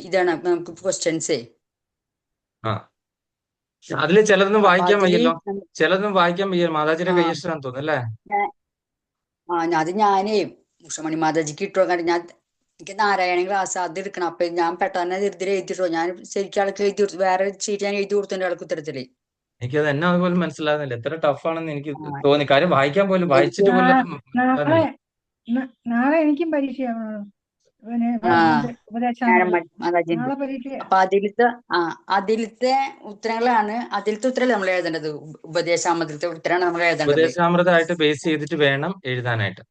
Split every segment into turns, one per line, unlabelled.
ഇതാണ് നമുക്ക് ക്വസ്റ്റ്യൻസേ.
ആ അതില് ചിലതൊന്നും
അപ്പൊ
വായിക്കാൻ
അതില്
വയ്യല്ലോ. ചിലതൊന്നും വായിക്കാൻ വയ്യ. മാതാജിയുടെ
ആ
കയ്യക്ഷരാന്ന് തോന്നുന്നു അല്ലേ?
ഞാ- അത് ഞാനേ ഉഷമണി മാതാജിക്ക് ഇട്ടോ കണ്ട് ഞാൻ എനിക്ക് നാരായണ ക്ലാസ് അത് എടുക്കണം. അപ്പൊ ഞാൻ പെട്ടെന്ന് ഇതിൽ എഴുതിട്ടോ. ഞാൻ ശരിക്കും ആൾക്ക് എഴുതി കൊടുത്തു. വേറെ ഷീറ്റ് ഞാൻ എഴുതി കൊടുത്തിട്ടുണ്ട് ആൾക്ക് ഉത്തരത്തില്.
എനിക്കത് എന്നാ പോലും മനസ്സിലാകുന്നില്ല. എത്ര ടഫാണെന്ന് എനിക്ക്
ആ,
തോന്നി. കാര്യം വായിക്കാൻ പോലും
എനിക്ക്
വായിച്ചിട്ട് പോലും അത്
നാളെ
മനസ്സിലാകുന്നില്ല.
നാളെ എനിക്കും പരീക്ഷയാണ്. പിന്നെ
ആ
ഉപദേശാമൃതം
മാതാജി
നാളെ പരീക്ഷ.
അപ്പൊ അതിലത്തെ ഉത്തരങ്ങളാണ്, അതിലത്തെ ഉത്തരല്ലേ നമ്മൾ എഴുതേണ്ടത്. ഉപദേശാമൃതത്തെ ഉത്തരമാണ് നമ്മൾ എഴുതേണ്ടത്.
ഉപദേശാമൃതമായിട്ട് ബേസ് ചെയ്തിട്ട് വേണം എഴുതാനായിട്ട്.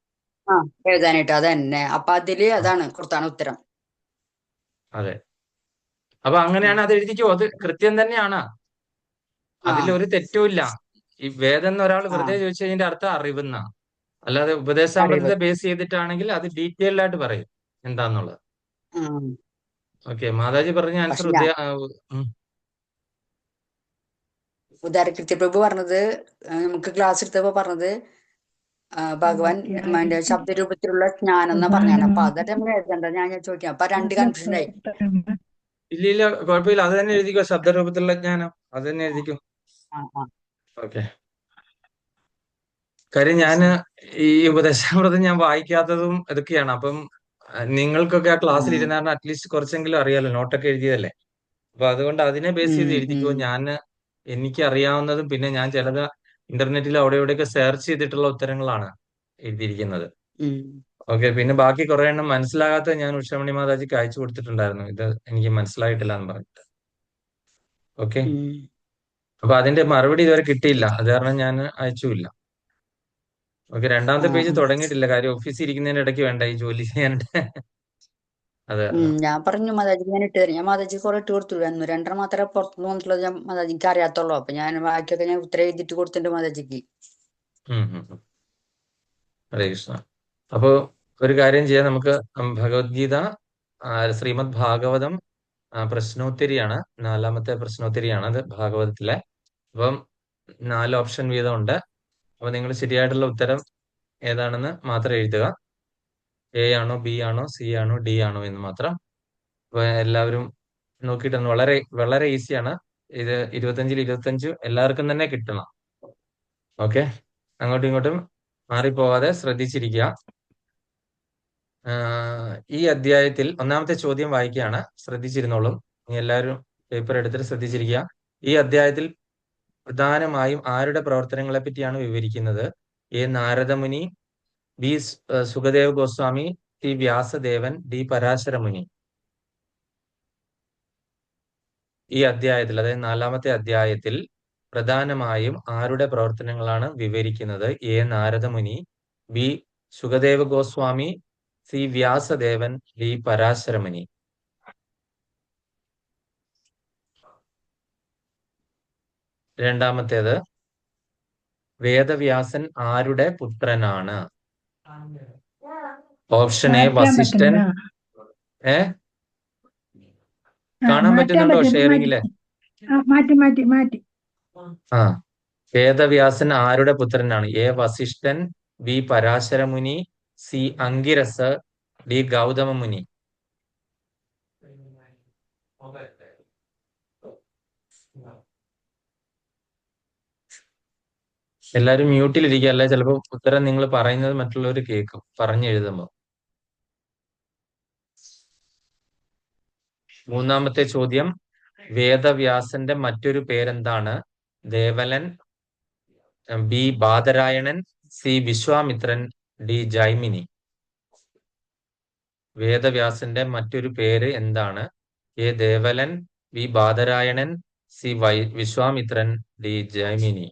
ആ എഴുതാനായിട്ട് അത് തന്നെ. അപ്പൊ അതില് അതാണ് കൊടുത്താണ് ഉത്തരം.
അതെ. അപ്പൊ അങ്ങനെയാണ് അത് എഴുതിക്കോ. അത് കൃത്യം തന്നെയാണ്.
ആ
അതിലൊരു തെറ്റുമില്ല. ഈ വേദം എന്ന് ഒരാൾ
ആ
വെറുതെ ചോദിച്ചു കഴിഞ്ഞാൽ അർത്ഥം അറിവെന്ന. അല്ലാതെ
അറിവ്.
ഉപദേശാമൃതത്തെ ബേസ് ചെയ്തിട്ടാണെങ്കിൽ അത് ഡീറ്റെയിൽഡ് ആയിട്ട് പറയും എന്താന്നുള്ളത്.
ഉം.
ഓക്കെ, മാതാജി പറഞ്ഞ ആൻസർ
പക്ഷെ ഉദാരകൃത്യ പ്രഭു പറഞ്ഞത്, നമുക്ക് ക്ലാസ് എടുത്തപ്പോ പറഞ്ഞത് ഭഗവാൻ ശബ്ദരൂപത്തിലുള്ള ജ്ഞാനം എന്നാ പറഞ്ഞാണ്. അപ്പൊ അതൊക്കെ നമ്മൾ എഴുതണ്ട. ഞാൻ ചോദിക്കാം. അപ്പൊ രണ്ട് കൺഫ്യൂഷൻ ആയി.
ഇല്ല ഇല്ല, കുഴപ്പമില്ല. അത് തന്നെ എഴുതിക്കോ. ശബ്ദരൂപത്തിലുള്ള ജ്ഞാനം അത് തന്നെ എഴുതിക്കോ.
ആ ആ
ഓക്കെ. കാര്യം ഞാൻ ഈ ഉപദേശാമൃതം ഞാൻ വായിക്കാത്തതും ഇതൊക്കെയാണ്. അപ്പം നിങ്ങൾക്കൊക്കെ ആ ക്ലാസ്സിൽ ഇരുന്നാൽ അറ്റ്ലീസ്റ്റ് കുറച്ചെങ്കിലും അറിയാലോ. നോട്ടൊക്കെ എഴുതിയതല്ലേ. അപ്പൊ അതുകൊണ്ട് അതിനെ ബേസ് ചെയ്ത് എഴുതിക്കോ. ഞാൻ എനിക്ക് അറിയാവുന്നതും പിന്നെ ഞാൻ ചിലത് ഇന്റർനെറ്റിൽ അവിടെ ഇവിടെയൊക്കെ സെർച്ച് ചെയ്തിട്ടുള്ള ഉത്തരങ്ങളാണ് എഴുതിയിരിക്കുന്നത്. ഓക്കെ. പിന്നെ ബാക്കി കുറെ എണ്ണം മനസ്സിലാകാത്ത ഞാൻ ഉഷമണി മാതാജിക്ക് അയച്ചു കൊടുത്തിട്ടുണ്ടായിരുന്നു. ഇത് എനിക്ക് മനസ്സിലായിട്ടില്ല എന്ന് പറഞ്ഞിട്ട്. ഓക്കെ. അപ്പൊ അതിന്റെ മറുപടി ഇതുവരെ കിട്ടിയില്ല. അത് കാരണം ഞാൻ അയച്ചുമില്ല. ഓക്കെ. രണ്ടാമത്തെ പേജ് തുടങ്ങിയിട്ടില്ല. കാര്യം ഓഫീസിൽ ഇരിക്കുന്നതിന്റെ ഇടയ്ക്ക് വേണ്ട ഈ ജോലി ചെയ്യാനായിട്ട്. അതെ.
ഞാൻ പറഞ്ഞു മാതാജിക്ക് ഞാൻ ഇട്ട് തരാം. ഞാൻ മാതാജിക്ക് കുറെ ഇട്ട് കൊടുത്തു. രണ്ടെണ്ണം മാത്രമേ പുറത്തുനിന്ന് വന്നിട്ടുള്ളത് ഞാൻ മാതാജിക്ക് അറിയാത്തുള്ളൂ. അപ്പൊ ഞാൻ ബാക്കിയൊക്കെ ഞാൻ ഉത്തരം എഴുതിട്ട് കൊടുത്തിട്ടുണ്ട് മാതാജിക്ക്.
ഹരേ കൃഷ്ണ. അപ്പോ ഒരു കാര്യം ചെയ്യാം. നമുക്ക് ഭഗവത്ഗീത ശ്രീമദ് ഭാഗവതം പ്രശ്നോത്തരിയാണ്. 4ാമത്തെ പ്രശ്നോത്തരിയാണ് അത് ഭാഗവതത്തിലെ. അപ്പം 4 ഓപ്ഷൻ വീതം ഉണ്ട്. അപ്പൊ നിങ്ങൾ ശരിയായിട്ടുള്ള ഉത്തരം ഏതാണെന്ന് മാത്രം എഴുതുക. എ ആണോ, ബി ആണോ, സി ആണോ, ഡി ആണോ എന്ന് മാത്രം. അപ്പൊ എല്ലാവരും നോക്കിയിട്ടൊന്ന്. വളരെ വളരെ ഈസിയാണ് ഇത്. 25-ൽ 25 എല്ലാവർക്കും തന്നെ കിട്ടണം. ഓക്കെ. അങ്ങോട്ടും ഇങ്ങോട്ടും മാറിപ്പോവാതെ ശ്രദ്ധിച്ചിരിക്കുക. ഈ അധ്യായത്തിൽ ഒന്നാമത്തെ ചോദ്യം വായിക്കുകയാണ്. ശ്രദ്ധിച്ചിരുന്നോളും. ഇനി എല്ലാവരും പേപ്പർ എടുത്തിട്ട് ശ്രദ്ധിച്ചിരിക്കുക. ഈ അധ്യായത്തിൽ പ്രധാനമായും ആരുടെ പ്രവർത്തനങ്ങളെ പറ്റിയാണ് വിവരിക്കുന്നത്? A Naradamuni, B Sukhdev Goswami, C Vyasadevan, D Parasharamuni. ഈ അധ്യായത്തിൽ, അതായത് 4ാമത്തെ അധ്യായത്തിൽ പ്രധാനമായും ആരുടെ പ്രവർത്തനങ്ങളാണ് വിവരിക്കുന്നത്? A Naradamuni, B Sukhadeva Goswami, C Vyasadevan, D Parasharamuni. രണ്ടാമത്തേത്, വേദവ്യാസൻ ആരുടെ പുത്രനാണ്? Option A Vasishthan. കാണാൻ പറ്റുന്നുണ്ടോ ഷെയറിംഗില്?
മാറ്റി.
ആ, വേദവ്യാസൻ ആരുടെ പുത്രനാണ്? A Vasishthan, B Parasharamuni, C Angiras, D Gautama muni. എല്ലാരും മ്യൂട്ടിലിരിക്കുക. അല്ലെ ചിലപ്പോ ഉത്തരം നിങ്ങൾ പറയുന്നത് മറ്റുള്ളവർ കേൾക്കും പറഞ്ഞെഴുതുമ്പോ. മൂന്നാമത്തെ ചോദ്യം, വേദവ്യാസന്റെ മറ്റൊരു പേരെന്താണ്? Devalan, B Badarayanan, C Vishwamitran, D Jaimini. വേദവ്യാസന്റെ മറ്റൊരു പേര് എന്താണ്? A Devalan, B Badarayanan, C Vishwamitran, D Jaimini.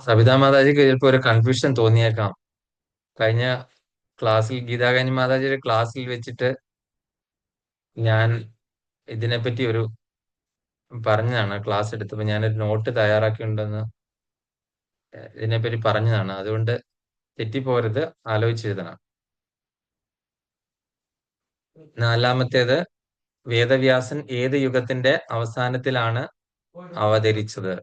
Savita മാതാജിക്ക് ചിലപ്പോ ഒരു കൺഫ്യൂഷൻ തോന്നിയേക്കാം. കഴിഞ്ഞ ക്ലാസ്സിൽ ഗീതാകാനി മാതാജിയുടെ ക്ലാസ്സിൽ വെച്ചിട്ട് ഞാൻ ഇതിനെപ്പറ്റി ഒരു പറഞ്ഞതാണ്. ക്ലാസ് എടുത്തപ്പോ ഞാനൊരു നോട്ട് തയ്യാറാക്കിയിട്ടുണ്ടെന്ന് ഇതിനെപ്പറ്റി പറഞ്ഞതാണ്. അതുകൊണ്ട് തെറ്റിപ്പോരുത്, ആലോചിച്ചെഴുതണം. നാലാമത്തേത്, വേദവ്യാസൻ ഏത് യുഗത്തിന്റെ അവസാനത്തിലാണ് അവതരിച്ചത്?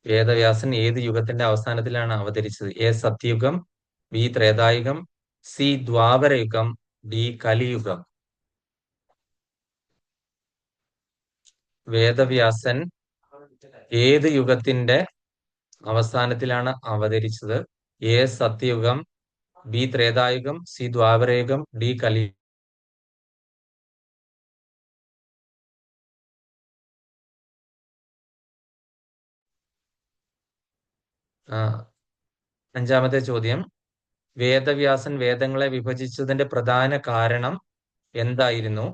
വേദവ്യാസൻ ഏത് യുഗത്തിന്റെ അവസാനത്തിലാണ് അവതരിച്ചത്? A Satya Yuga, B ത്രേതായുഗം, C Dwapara Yuga, D Kaliyuga. Vedavyasan ഏത് യുഗത്തിന്റെ അവസാനത്തിലാണ് അവതരിച്ചത്? A Satya Yuga, B ത്രേതായുഗം, C Dwapara Yuga, D Kaliyuga. അഞ്ചാമത്തെ ചോദ്യം, വേദവ്യാസൻ വേദങ്ങളെ വിഭജിച്ചതിന്റെ പ്രധാന കാരണം എന്തായിരുന്നു?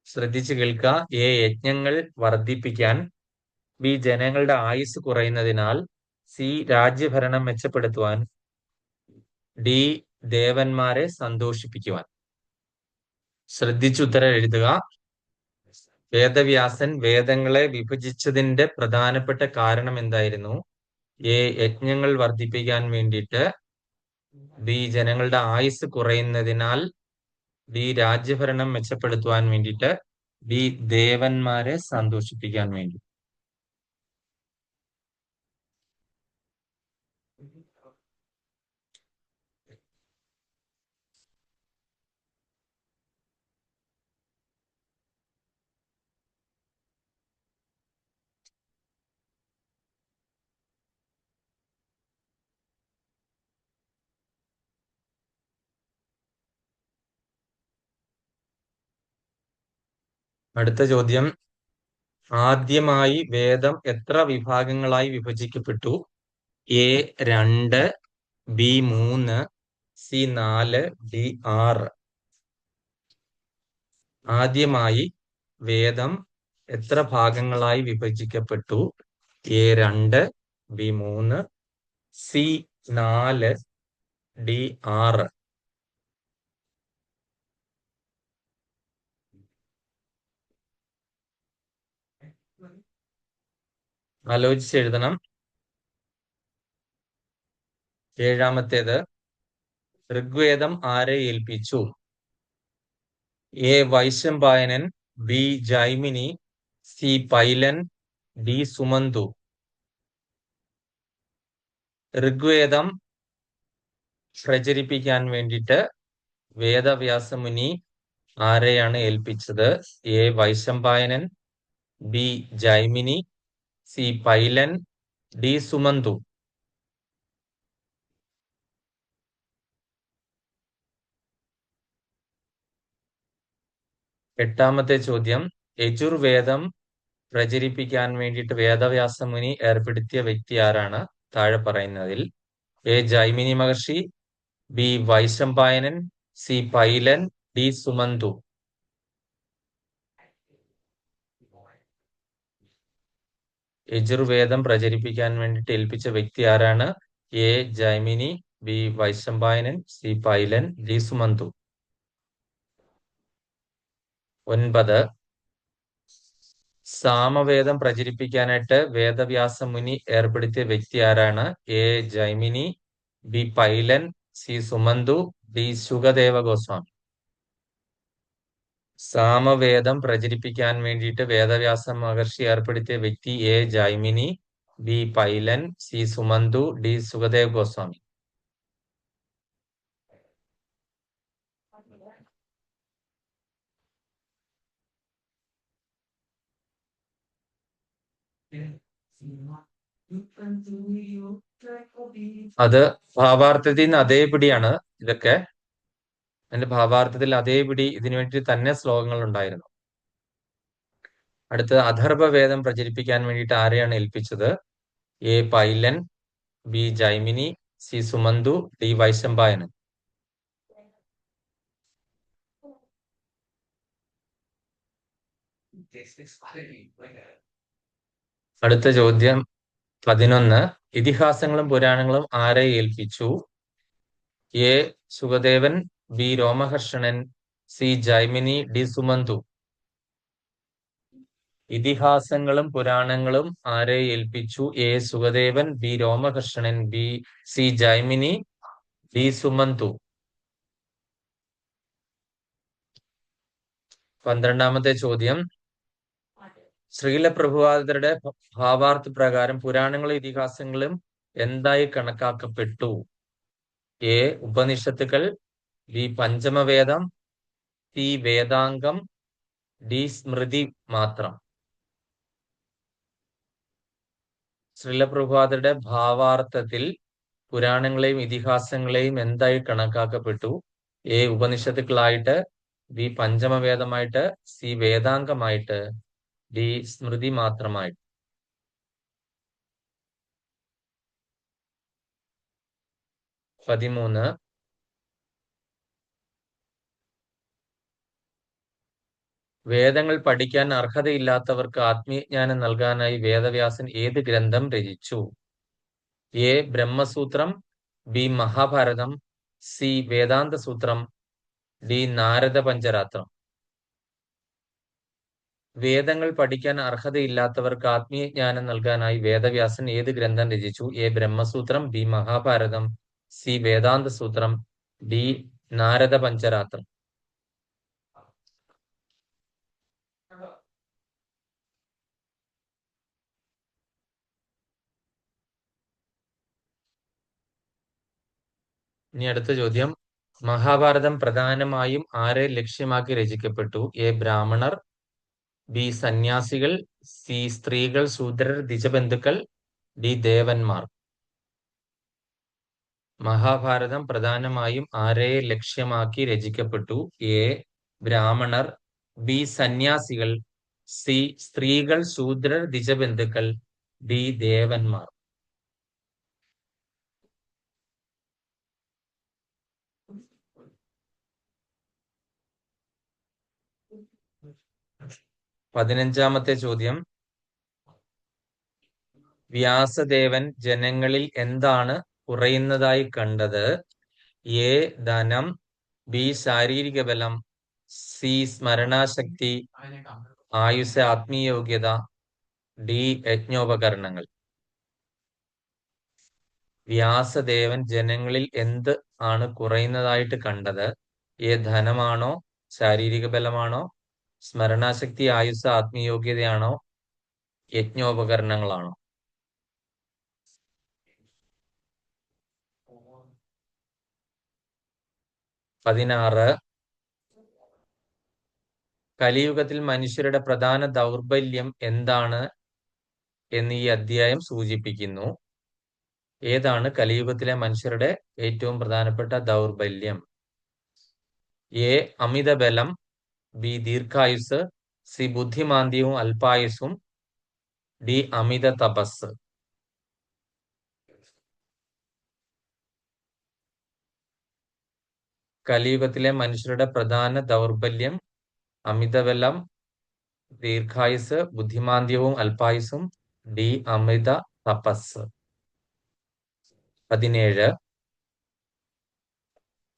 ശ്രദ്ധിച്ചു കേൾക്കുക. എ യജ്ഞങ്ങൾ വർദ്ധിപ്പിക്കാൻ, ബി ജനങ്ങളുടെ ആയുസ് കുറയുന്നതിനാൽ, സി രാജ്യഭരണം മെച്ചപ്പെടുത്തുവാൻ, ഡി ദേവന്മാരെ സന്തോഷിപ്പിക്കുവാൻ. ശ്രദ്ധിച്ചുത്തരം എഴുതുക. വേദവ്യാസൻ വേദങ്ങളെ വിഭജിച്ചതിന്റെ പ്രധാനപ്പെട്ട കാരണം എന്തായിരുന്നു? എ യജ്ഞങ്ങൾ വർദ്ധിപ്പിക്കാൻ വേണ്ടിയിട്ട്, ബി ജനങ്ങളുടെ ആയുസ് കുറയുന്നതിനാൽ, ബി രാജ്യഭരണം മെച്ചപ്പെടുത്തുവാൻ വേണ്ടിയിട്ട്, ബി ദേവന്മാരെ സന്തോഷിപ്പിക്കാൻ വേണ്ടി. അടുത്ത ചോദ്യം, ആദ്യമായി വേദം എത്ര വിഭാഗങ്ങളായി വിഭജിക്കപ്പെട്ടു? A 2, B 3, C 4, D 6. ആദ്യമായി വേദം എത്ര ഭാഗങ്ങളായി വിഭജിക്കപ്പെട്ടു? A 2, B 3, C 4, D 6. ആലോചിച്ചെഴുതണം. ഏഴാമത്തേത്, ഋഗ്വേദം ആരെ ഏൽപ്പിച്ചു? A Vaishampayanan, B Jaimini, C Pailan, D Sumantu. Rigveda പ്രചരിപ്പിക്കാൻ വേണ്ടിയിട്ട് വേദവ്യാസമുനി ആരെയാണ് ഏൽപ്പിച്ചത്? A Vaishampayanan, B Jaimini, C Pailan, D Sumantu. എട്ടാമത്തെ ചോദ്യം, യജുർവേദം പ്രചരിപ്പിക്കാൻ വേണ്ടിയിട്ട് വേദവ്യാസമുനി ഏർപ്പെടുത്തിയ വ്യക്തി ആരാണ്? താഴെ പറയുന്നതിൽ A Jaimini Maharshi, B Vaishampayanan, C Pailan, D Sumantu. Yajurveda പ്രചരിപ്പിക്കാൻ വേണ്ടിയിട്ട് ഏൽപ്പിച്ച വ്യക്തി ആരാണ്? A Jaimini, B Vaishampayanan, C Pailan, D Sumantu. 9, Samaveda പ്രചരിപ്പിക്കാനായിട്ട് വേദവ്യാസമുനി ഏർപ്പെടുത്തിയ വ്യക്തി ആരാണ്? A Jaimini, B Pailan, C Sumantu, D Shukadeva Goswami. Samaveda പ്രചരിപ്പിക്കാൻ വേണ്ടിയിട്ട് വേദവ്യാസ മഹർഷി ഏർപ്പെടുത്തിയ വ്യക്തി A Jaimini, B Pailan, C Sumantu, D Sukhdev Goswami. അത് ഭാവാർത്ഥത്തിൽ നിന്ന് അതേപിടിയാണ് ഇതൊക്കെ. അതിന്റെ ഭാവാർത്ഥത്തിൽ അതേപിടി ഇതിനു വേണ്ടി തന്നെ ശ്ലോകങ്ങൾ ഉണ്ടായിരുന്നു. അടുത്ത, അഥർവവേദം പ്രചരിപ്പിക്കാൻ വേണ്ടിയിട്ട് ആരെയാണ് ഏൽപ്പിച്ചത്? A Pailan, B Jaimini, C Sumantu, D Vaishampayanan. അടുത്ത ചോദ്യം 11, ഇതിഹാസങ്ങളും പുരാണങ്ങളും ആരെ ഏൽപ്പിച്ചു? A Sukhadevan, B Romaharshanan, C Jaimini, D Sumantu. ഇതിഹാസങ്ങളും പുരാണങ്ങളും ആരെ ഏൽപ്പിച്ചു? A Sukhadevan, B Romaharshanan, B C Jaimini, D Sumantu. 12ാമത്തെ ചോദ്യം, ശ്രീല പ്രഭുപാദരുടെ ഭാവാർത്ഥ പ്രകാരം പുരാണങ്ങളും ഇതിഹാസങ്ങളും എന്തായി കണക്കാക്കപ്പെട്ടു? എ. ഉപനിഷത്തുക്കൾ, ബി. പഞ്ചമവേദം, സി. വേദാംഗം, ഡി. സ്മൃതി മാത്രം. ശ്രീല പ്രഭുപാദരുടെ ഭാവാർത്ഥത്തിൽ പുരാണങ്ങളെയും ഇതിഹാസങ്ങളെയും എന്തായി കണക്കാക്കപ്പെട്ടു? എ. ഉപനിഷത്തുക്കളായിട്ട്, ബി. പഞ്ചമവേദമായിട്ട്, സി. വേദാംഗമായിട്ട്, ഡി. സ്മൃതി മാത്രമായിട്ട്. 13. വേദങ്ങൾ പഠിക്കാൻ അർഹതയില്ലാത്തവർക്ക് ആത്മീയജ്ഞാനം നൽകാനായി വേദവ്യാസൻ ഏത് ഗ്രന്ഥം രചിച്ചു? A. Brahmasutram, B. Mahabharatam, C. Vedanta സൂത്രം, ഡി. നാരദ പഞ്ചരാത്രം. വേദങ്ങൾ പഠിക്കാൻ അർഹതയില്ലാത്തവർക്ക് ആത്മീയജ്ഞാനം നൽകാനായി വേദവ്യാസൻ ഏത് ഗ്രന്ഥം രചിച്ചു? A. Brahmasutram, B. Mahabharatam, C. Vedanta സൂത്രം, ഡി. നാരദ പഞ്ചരാത്രം. ഇനി അടുത്ത ചോദ്യം, മഹാഭാരതം പ്രധാനമായും ആരെ ലക്ഷ്യമാക്കി രചിക്കപ്പെട്ടു? എ. ബ്രാഹ്മണർ, ബി. സന്യാസികൾ, സി. സ്ത്രീകൾ, ശൂദ്രർ, ദ്വിജബന്ധുക്കൾ, ഡി. ദേവന്മാർ. മഹാഭാരതം പ്രധാനമായും ആരെ ലക്ഷ്യമാക്കി രചിക്കപ്പെട്ടു? എ. ബ്രാഹ്മണർ, ബി. സന്യാസികൾ, സി. സ്ത്രീകൾ, ശൂദ്രർ, ദ്വിജബന്ധുക്കൾ, ഡി. ദേവന്മാർ. പതിനഞ്ചാമത്തെ ചോദ്യം, വ്യാസദേവൻ ജനങ്ങളിൽ എന്താണ് കുറയുന്നതായി കണ്ടത്? എ. ധനം, ബി. ശാരീരിക ബലം, സി. സ്മരണാശക്തി, ആയുസ്, ആത്മീയോഗ്യത, ഡി. യജ്ഞോപകരണങ്ങൾ. വ്യാസദേവൻ ജനങ്ങളിൽ എന്ത് ആണ് കുറയുന്നതായിട്ട് കണ്ടത്? എ. ധനമാണോ, ശാരീരിക ബലമാണോ, സ്മരണാശക്തി, ആയുസ്, ആത്മീയോഗ്യതയാണോ, യജ്ഞോപകരണങ്ങളാണോ? പതിനാറ്, കലിയുഗത്തിൽ മനുഷ്യരുടെ പ്രധാന ദൗർബല്യം എന്താണ് എന്ന് ഈ അധ്യായം സൂചിപ്പിക്കുന്നു? ഏതാണ് കലിയുഗത്തിലെ മനുഷ്യരുടെ ഏറ്റവും പ്രധാനപ്പെട്ട ദൗർബല്യം? എ. അമിതബലം, ബി. ദീർഘായുസ്, സി. ബുദ്ധിമാന്ദ്യവും അല്പായുസും, ഡി. അമിത തപസ്. കലിയുഗത്തിലെ മനുഷ്യരുടെ പ്രധാന ദൗർബല്യം അമിതബലം, ദീർഘായുസ്, ബുദ്ധിമാന്ദ്യവും അല്പായുസും, ഡി. അമിത തപസ്. 17,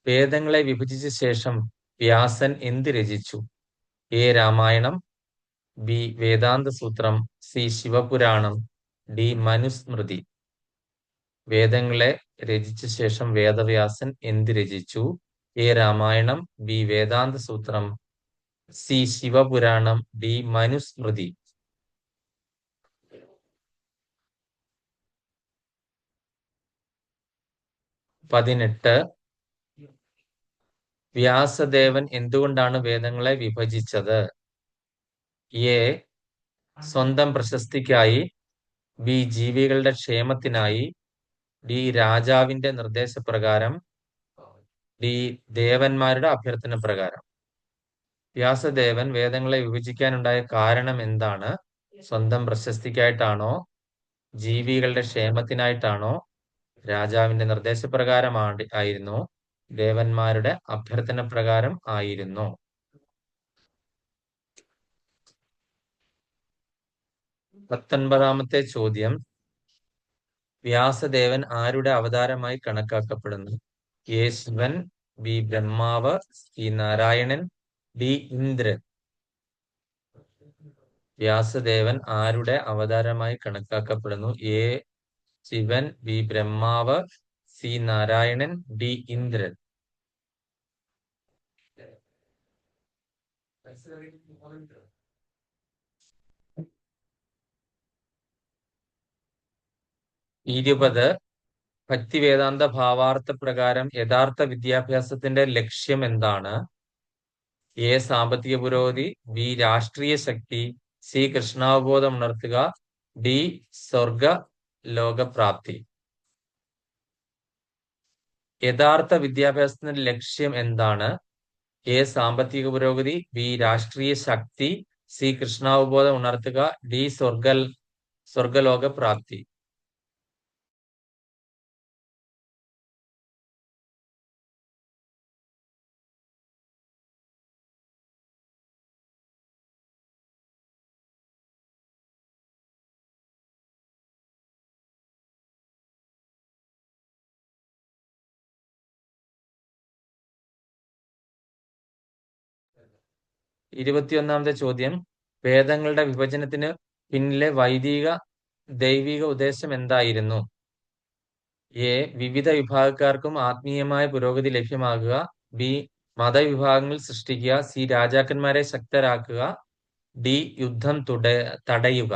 വേദങ്ങളെ വിഭജിച്ച ശേഷം വ്യാസൻ എന്ത് രചിച്ചു? എ. രാമായണം, ബി. വേദാന്ത സൂത്രം, സി. ശിവപുരാണം, ഡി. മനുസ്മൃതി. വേദങ്ങളെ രചിച്ച ശേഷം വേദവ്യാസൻ എന്ത് രചിച്ചു? എ. രാമായണം, ബി. വേദാന്ത സൂത്രം, സി. ശിവപുരാണം, ഡി. മനുസ്മൃതി. 18, വ്യാസദേവൻ എന്തുകൊണ്ടാണ് വേദങ്ങളെ വിഭജിച്ചത്? എ. സ്വന്തം പ്രശസ്തിക്കായി, ബി. ജീവികളുടെ ക്ഷേമത്തിനായി, ഡി. രാജാവിന്റെ നിർദ്ദേശപ്രകാരം, ഡി. ദേവന്മാരുടെ അഭ്യർത്ഥന പ്രകാരം. വ്യാസദേവൻ വേദങ്ങളെ വിഭജിക്കാനുണ്ടായ കാരണം എന്താണ്? സ്വന്തം പ്രശസ്തിക്കായിട്ടാണോ, ജീവികളുടെ ക്ഷേമത്തിനായിട്ടാണോ, രാജാവിന്റെ നിർദ്ദേശപ്രകാരം ആയിരുന്നോ, ദേവന്മാരുടെ അഭ്യർത്ഥന പ്രകാരം ആയിരുന്നോ? 19ാമത്തെ ചോദ്യം, വ്യാസദേവൻ ആരുടെ അവതാരമായി കണക്കാക്കപ്പെടുന്നു? എ. ശിവൻ, ബി. ബ്രഹ്മാവ്, സി. നാരായണൻ, ഡി. ഇന്ദ്രൻ. വ്യാസദേവൻ ആരുടെ അവതാരമായി കണക്കാക്കപ്പെടുന്നു? എ. ശിവൻ, ബി. ബ്രഹ്മാവ്, സി. നാരായണൻ, ഡി. ഇന്ദ്രൻ. ഇരുപത് ഭക്തിവേദാന്ത ഭാവാർത്ഥ പ്രകാരം യഥാർത്ഥ വിദ്യാഭ്യാസത്തിന്റെ ലക്ഷ്യം എന്താണ്? എ. സാമ്പത്തിക പുരോഗതി, ബി. രാഷ്ട്രീയ ശക്തി, സി. കൃഷ്ണാവബോധം ഉണർത്തുക, ഡി. സ്വർഗ ലോകപ്രാപ്തി. യഥാർത്ഥ വിദ്യാഭ്യാസത്തിന്റെ ലക്ഷ്യം എന്താണ്? എ. സാമ്പത്തിക പുരോഗതി, ബി. രാഷ്ട്രീയ ശക്തി, സി. കൃഷ്ണാവബോധം ഉണർത്തുക, ഡി. സ്വർഗലോകപ്രാപ്തി. ഇരുപത്തിയൊന്നാമത്തെ ചോദ്യം, വേദങ്ങളുടെ വിഭജനത്തിന് പിന്നിലെ ദൈവിക ഉദ്ദേശം എന്തായിരുന്നു? എ. വിവിധ വിഭാഗക്കാർക്കും ആത്മീയമായ പുരോഗതി ലഭ്യമാകുക, ബി. മതവിഭാഗങ്ങൾ സൃഷ്ടിക്കുക, സി. രാജാക്കന്മാരെ ശക്തരാക്കുക, ഡി. യുദ്ധം തടയുക.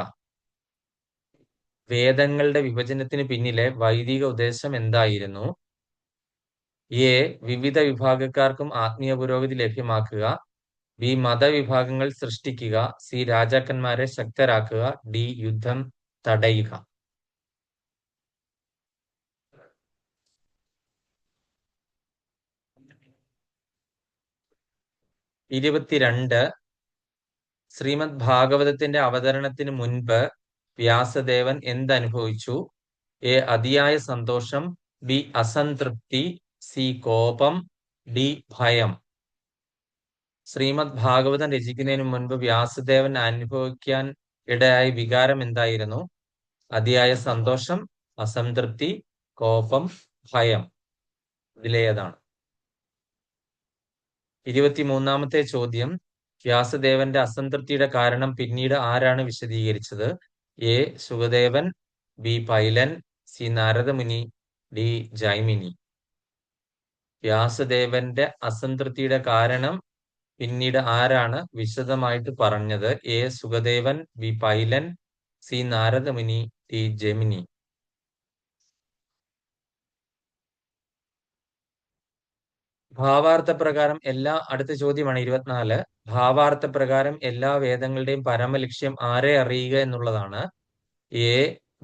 വേദങ്ങളുടെ വിഭജനത്തിന് പിന്നിലെ വൈദിക ഉദ്ദേശം എന്തായിരുന്നു? എ. വിവിധ വിഭാഗക്കാർക്കും ആത്മീയ പുരോഗതി ലഭ്യമാക്കുക, ബി. മതവിഭാഗങ്ങൾ സൃഷ്ടിക്കുക, സി. രാജാക്കന്മാരെ ശക്തരാക്കുക, ഡി. യുദ്ധം തടയുക. ഇരുപത്തിരണ്ട് ശ്രീമദ് ഭാഗവതത്തിന്റെ അവതരണത്തിന് മുൻപ് വ്യാസദേവൻ എന്തനുഭവിച്ചു? എ. അതിയായ സന്തോഷം, ബി. അസംതൃപ്തി, സി. കോപം, ഡി. ഭയം. ശ്രീമദ് ഭാഗവതം രചിക്കുന്നതിന് മുൻപ് വ്യാസദേവൻ അനുഭവിക്കാൻ ഇടയായ വികാരം എന്തായിരുന്നു? അതിയായ സന്തോഷം, അസംതൃപ്തി, കോപം, ഭയം. ഇതിലേതാണ്? ഇരുപത്തിമൂന്നാമത്തെ ചോദ്യം, വ്യാസദേവന്റെ അസംതൃപ്തിയുടെ കാരണം പിന്നീട് ആരാണ് വിശദീകരിച്ചത്? A. Shukadevan, B. Pailan, C. Naradamuni, D. Jaimini. വ്യാസദേവന്റെ അസംതൃപ്തിയുടെ കാരണം പിന്നീട് ആരാണ് വിശദമായിട്ട് പറഞ്ഞത്? A. Shukadevan, B. Pailan, C. Naradamuni, D. Jaimini. ഭാവാർത്ഥ പ്രകാരം അടുത്ത ചോദ്യമാണ് 24. ഭാവാർത്ഥ പ്രകാരം എല്ലാ വേദങ്ങളുടെയും പരമലക്ഷ്യം ആരെ അറിയുക എന്നുള്ളതാണ്. എ.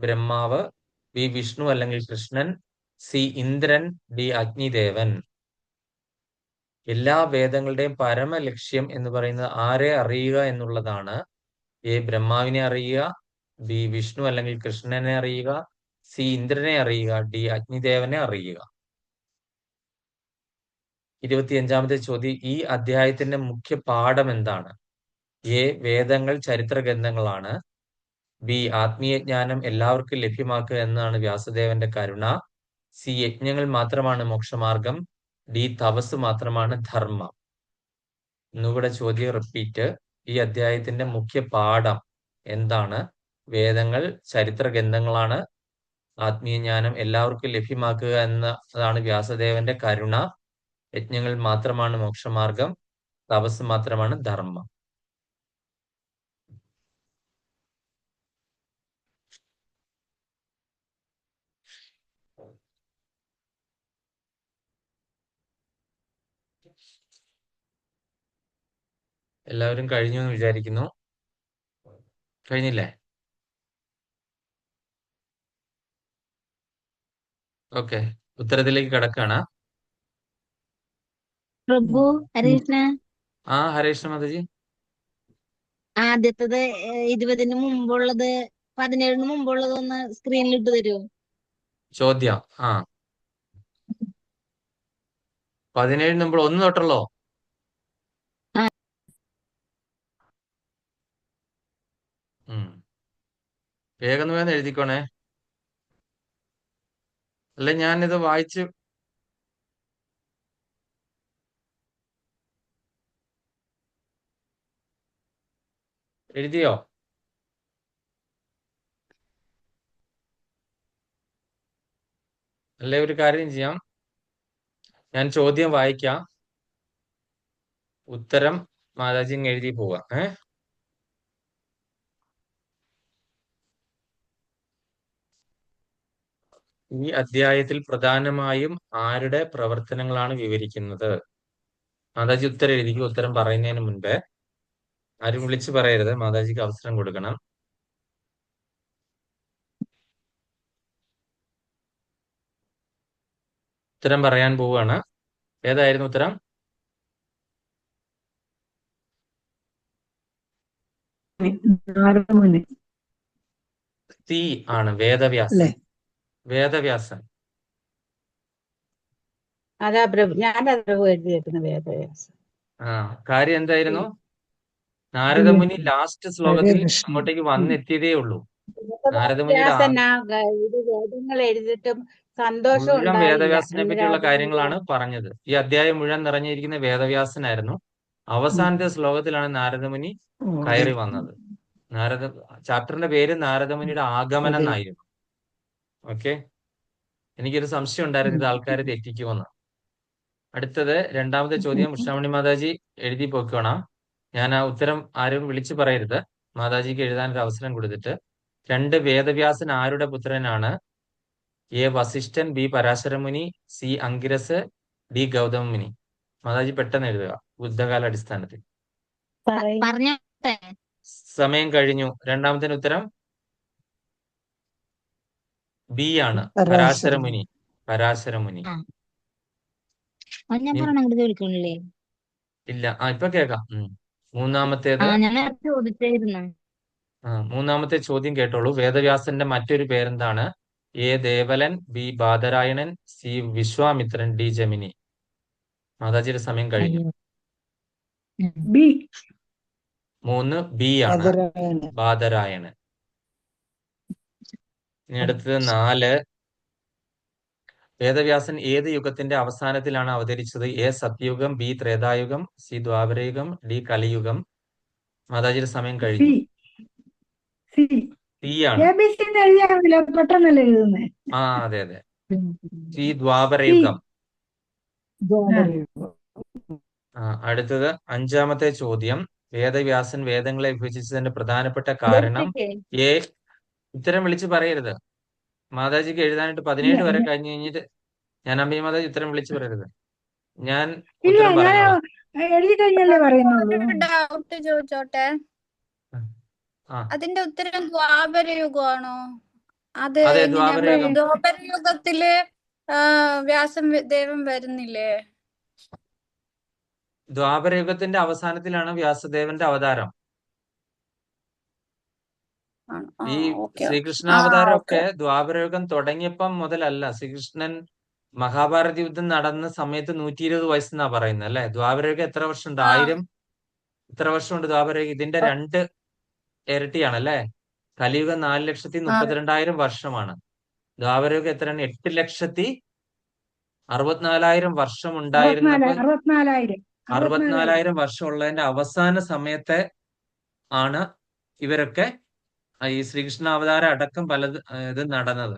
ബ്രഹ്മാവ്, ബി. വിഷ്ണു അല്ലെങ്കിൽ കൃഷ്ണൻ, സി. ഇന്ദ്രൻ, ഡി. അഗ്നിദേവൻ. എല്ലാ വേദങ്ങളുടെയും പരമലക്ഷ്യം എന്ന് പറയുന്നത് ആരെ അറിയുക എന്നുള്ളതാണ്. എ. ബ്രഹ്മാവിനെ അറിയുക, ബി. വിഷ്ണു അല്ലെങ്കിൽ കൃഷ്ണനെ അറിയുക, സി. ഇന്ദ്രനെ അറിയുക, ഡി. അഗ്നിദേവനെ അറിയുക. 25-ാമത്തെ ചോദ്യം, ഈ അധ്യായത്തിന്റെ മുഖ്യ പാഠം എന്താണ്? എ. വേദങ്ങൾ ചരിത്ര ഗ്രന്ഥങ്ങളാണ്, ബി. ആത്മീയ ജ്ഞാനം എല്ലാവർക്കും ലഭ്യമാക്കുക എന്നതാണ് വ്യാസദേവന്റെ കരുണ, സി. യജ്ഞങ്ങൾ മാത്രമാണ് മോക്ഷമാർഗം, ഡി. തപസ് മാത്രമാണ് ധർമ്മം. ഒന്നുകൂടെ ചോദ്യം റിപ്പീറ്റ്. ഈ അധ്യായത്തിന്റെ മുഖ്യ പാഠം എന്താണ്? വേദങ്ങൾ ചരിത്ര ഗ്രന്ഥങ്ങളാണ്, ആത്മീയ ജ്ഞാനം എല്ലാവർക്കും ലഭ്യമാക്കുക എന്നതാണ് വ്യാസദേവന്റെ കരുണ, യജ്ഞങ്ങൾ മാത്രമാണ് മോക്ഷമാർഗം, തപസ് മാത്രമാണ് ധർമ്മം. എല്ലാവരും കഴിഞ്ഞു എന്ന് വിചാരിക്കുന്നു. കഴിഞ്ഞില്ലേ? ഓക്കെ, ഉത്തരത്തിലേക്ക് കിടക്കാണ്.
പ്രഭു ഹരേഷ്ണ,
ഹരേഷ്ണ മാതാജി.
ആദ്യത്തത് 20-ന് മുമ്പുള്ളത് 17-ന് മുമ്പുള്ളത് ഒന്ന് സ്ക്രീനിൽ ഇട്ട് തരുമോ?
ചോദ്യം 17 നമ്മൾ 1 തൊട്ടുള്ളോ? വേഗം വേഗം എഴുതിക്കോണേ, അല്ലെ ഞാനിത് വായിച്ച് എഴുതിയോ? അല്ലെ ഒരു കാര്യം ചെയ്യാം, ഞാൻ ചോദ്യം വായിക്കാം, ഉത്തരം മാതാജി ഇങ്ങ് എഴുതി പോവാ. ഈ അധ്യായത്തിൽ പ്രധാനമായും ആരുടെ പ്രവർത്തനങ്ങളാണ് വിവരിക്കുന്നത്? മാതാജി ഉത്തരം എഴുതിക്കും. ഉത്തരം പറയുന്നതിന് മുൻപേ ആരും വിളിച്ചു പറയരുത്, മാതാജിക്ക് അവസരം കൊടുക്കണം. ഉത്തരം പറയാൻ പോവുകയാണ്. ഏതായിരുന്നു ഉത്തരം?
നാരദമുനി
തീ ആണ്. വേദവ്യാസൻ.
അല്ലേ?
വേദവ്യാസൻ.
അതാ പ്രഭു, ഞാനതാ പ്രഭു എഴുതിയേക്കുന്ന വേദവ്യാസം.
കാര്യം എന്തായിരുന്നു? നാരദമുനി ലാസ്റ്റ്
ഹരേ
ശ്ലോകത്തിൽ
കൃഷ്ണ.
അങ്ങോട്ടേക്ക് വന്നെത്തിയതേ ഉള്ളൂ. നാരദമുനിയുടെ
വേദവ്യാസനാ ഇത് വേദങ്ങൾ എഴുതിയിട്ടും സന്തോഷം
മുഴുവൻ
ഉണ്ടായില്ല.
വേദവ്യാസനെ പറ്റിയുള്ള
അന്നേരം
കാര്യങ്ങളാണ് പറഞ്ഞത്. ഈ അധ്യായം മുഴുവൻ നിറഞ്ഞിരിക്കുന്ന വേദവ്യാസനായിരുന്നു. അവസാനത്തെ ശ്ലോകത്തിലാണ് നാരദമുനി കയറി വന്നത്. ചാപ്റ്ററിന്റെ പേര് നാരദമുനിയുടെ ആഗമനം എന്നായിരുന്നു. ഓക്കെ, എനിക്കൊരു സംശയം ഉണ്ടായിരുന്നു ഇത് ആൾക്കാരെ തെറ്റിക്കുമെന്ന്. അടുത്തത് രണ്ടാമത്തെ ചോദ്യം ഉഷാമണി മാതാജി എഴുതി പോക്കണം. ഞാൻ ആ ഉത്തരം ആരും വിളിച്ചു പറയരുത്. മാതാജിക്ക് എഴുതാൻ ഒരു അവസരം കൊടുത്തിട്ട്. 2 വേദവ്യാസൻ ആരുടെ പുത്രനാണ്? A Vasishthan, B Parasharamuni, C Angiras, D Gautamamuni. Mataji പെട്ടെന്ന് എഴുതുക ബുദ്ധകാല അടിസ്ഥാനത്തിൽ.
പറഞ്ഞോട്ടെ.
സമയം കഴിഞ്ഞു. രണ്ടാമത്തെ ഉത്തരം ബി ആണ്. പരാശരമുനി. പരാശരമുനി.
അത് ഞാൻ പറഞ്ഞ അങ്ങോട്ട് കേൾക്കണില്ലേ?
ഇല്ല, ഇപ്പൊ കേക്കാം. മൂന്നാമത്തേത്
ഞാൻ ചോദിച്ചായിരുന്നു.
മൂന്നാമത്തെ ചോദ്യം കേട്ടോളൂ. വേദവ്യാസന്റെ മറ്റൊരു പേരെന്താണ്? A Devalan, B Badarayanan, C Vishwamitran, D Jaimini. മാതാജിയുടെ സമയം കഴിഞ്ഞു.
ബി.
3 ബി ആണ്. ബാദരായണൻ. ഇനി അടുത്തത് 4. വേദവ്യാസൻ ഏത് യുഗത്തിന്റെ അവസാനത്തിലാണ് അവതരിച്ചത്? A Satya Yuga, B ത്രേതായുഗം, C Dwapara Yuga, D കലിയുഗം. മാതാജിയുടെ സമയം കഴിഞ്ഞു. സി ആണ്.
പെട്ടെന്നല്ലേ എഴുതുന്നേ?
അതെ അതെ, സി ദ്വാപരയുഗം. അടുത്തത് 5ാമത്തെ ചോദ്യം. വേദവ്യാസൻ വേദങ്ങളെ വിഭജിച്ചതിന്റെ പ്രധാനപ്പെട്ട കാരണം? എ ഉത്തരം വിളിച്ചു പറയരുത്. മാതാജിക്ക് എഴുതാനായിട്ട് 17 വരെ കഴിഞ്ഞ് കഴിഞ്ഞിട്ട് ഞാൻ അമ്മയും മാതാജി ഉത്തരം വിളിച്ചു പറയരുത്. ഞാൻ ഉത്തരം പറഞ്ഞോളാം.
എഴുതി കഴിഞ്ഞല്ലേ പറയുന്നുള്ളൂ.
ഡൗട്ട് ചോദിച്ചോട്ടെ? അതിന്റെ ഉത്തരം ദ്വാപരയുഗമാണോ? അത്
അതെ, ദ്വാപരയുഗം.
ദ്വാപരയുഗത്തില് വ്യാസം ദേവൻ വരുന്നില്ലേ?
ദ്വാപരയുഗത്തിന്റെ അവസാനത്തിലാണ് വ്യാസദേവന്റെ അവതാരം. ഈ ശ്രീകൃഷ്ണാവതാരം ഒക്കെ ദ്വാപരയുഗം തുടങ്ങിയപ്പം മുതലല്ല. ശ്രീകൃഷ്ണൻ മഹാഭാരത യുദ്ധം നടന്ന സമയത്ത് 120 വയസ്സെന്നാ പറയുന്നത് അല്ലെ? ദ്വാപരയുഗം എത്ര വർഷമുണ്ട്? 1000 ഇത്ര വർഷമുണ്ട് ദ്വാപരയുഗം. ഇതിന്റെ 2 ഇരട്ടിയാണ് അല്ലെ? കലിയുഗം 4,32,000 വർഷമാണ്. ദ്വാപരയുഗം എത്രയാണ്? 8,64,000 വർഷം ഉണ്ടായിരുന്നപ്പോൾ 64,000 വർഷം ഉള്ളതിന്റെ അവസാന സമയത്തെ ആണ് ഇവരൊക്കെ ഈ ശ്രീകൃഷ്ണാവതാരം അടക്കം പലത് ഇത് നടന്നത്.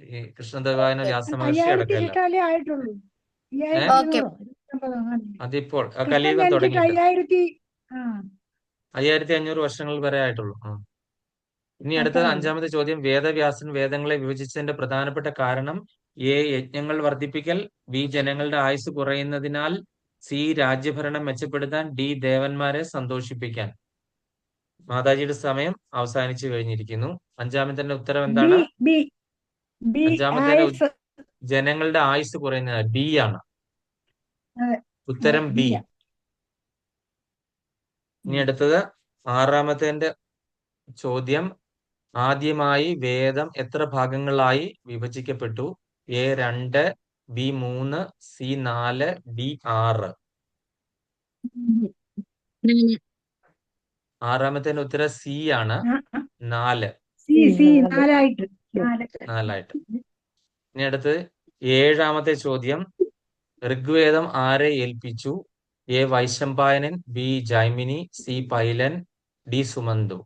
ഈ കൃഷ്ണദേവായന, വ്യാസമഹർഷി അടക്കമല്ല. അതിപ്പോൾ കലിയുഗം തുടങ്ങിയിട്ട് 5,500 വർഷങ്ങൾ വരെ ആയിട്ടുള്ളൂ. ഇനി അടുത്തത് 5ാമത്തെ ചോദ്യം. വേദവ്യാസൻ വേദങ്ങളെ വിഭജിച്ചതിന്റെ പ്രധാനപ്പെട്ട കാരണം? എ യജ്ഞങ്ങൾ വർദ്ധിപ്പിക്കൽ, ബി ജനങ്ങളുടെ ആയുസ് കുറയുന്നതിനാൽ, സി രാജ്യഭരണം മെച്ചപ്പെടുത്താൻ, ഡി ദേവന്മാരെ സന്തോഷിപ്പിക്കാൻ. മാതാജിയുടെ സമയം അവസാനിച്ചു കഴിഞ്ഞിരിക്കുന്നു. 5ാമത്തെ ഉത്തരം എന്താണ്? 5ാമത്തെ ജനങ്ങളുടെ ആയുസ് കുറയുന്നത് ബി ആണ്. ഉത്തരം ബി. ഇനി അടുത്തത് 6ാമത്തെ ചോദ്യം. ആദ്യമായി വേദം എത്ര ഭാഗങ്ങളായി വിഭജിക്കപ്പെട്ടു? A 2, B 3, C 4, D 6. 6ാമത്തെ ഉത്തരം സി ആണ്. 4. 4. ഇനി അടുത്ത് 7ാമത്തെ ചോദ്യം. ഋഗ്വേദം ആരെ ഏൽപ്പിച്ചു? A Vaishampayanan, B Jaimini, C Pailan, D Sumantu.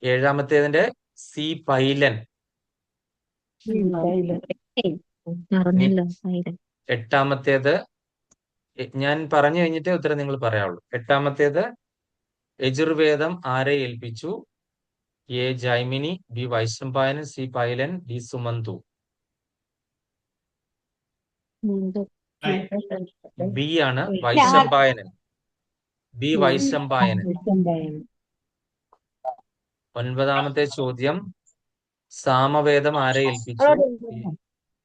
7ാമത്തേതിന്റെ സി പൈലൻ. ഇനി
പറഞ്ഞല്ലോ സൈഡ്.
എട്ടാമത്തേത് ഞാൻ പറഞ്ഞു കഴിഞ്ഞിട്ടേ ഉത്തരം നിങ്ങൾ പറയാവുള്ളൂ. എട്ടാമത്തേത് യജുർവേദം ആരെ ഏൽപ്പിച്ചു? A Jaimini, B Vaishampayanan, C Pailan, D Sumantu. B ആണ് വൈശംപായനൻ. ബി വൈശംപായനൻ. ഒൻപതാമത്തെ ചോദ്യം സാമവേദം ആരെ ഏൽപ്പിച്ചു?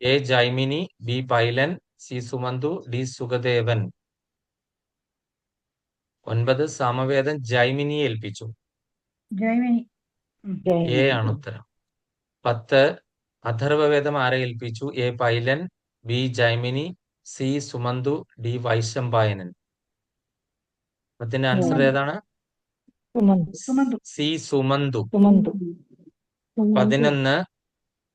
A Jaimini, B Pailan, C Sumantu, D Sukhadevan. 9 സാമവേദം ജൈമിനിയെ ഏൽപ്പിച്ചു.
ജൈമിനി.
എ ആണ് ഉത്തരം. 10 അഥർവവേദം ആരെ ഏൽപ്പിച്ചു? A Pailan, B Jaimini, C Sumantu, D Vaishampayanan. 10ന്റെ ആൻസർ ഏതാണ്?
സുമന്തു.
സി സുമന്തു. 11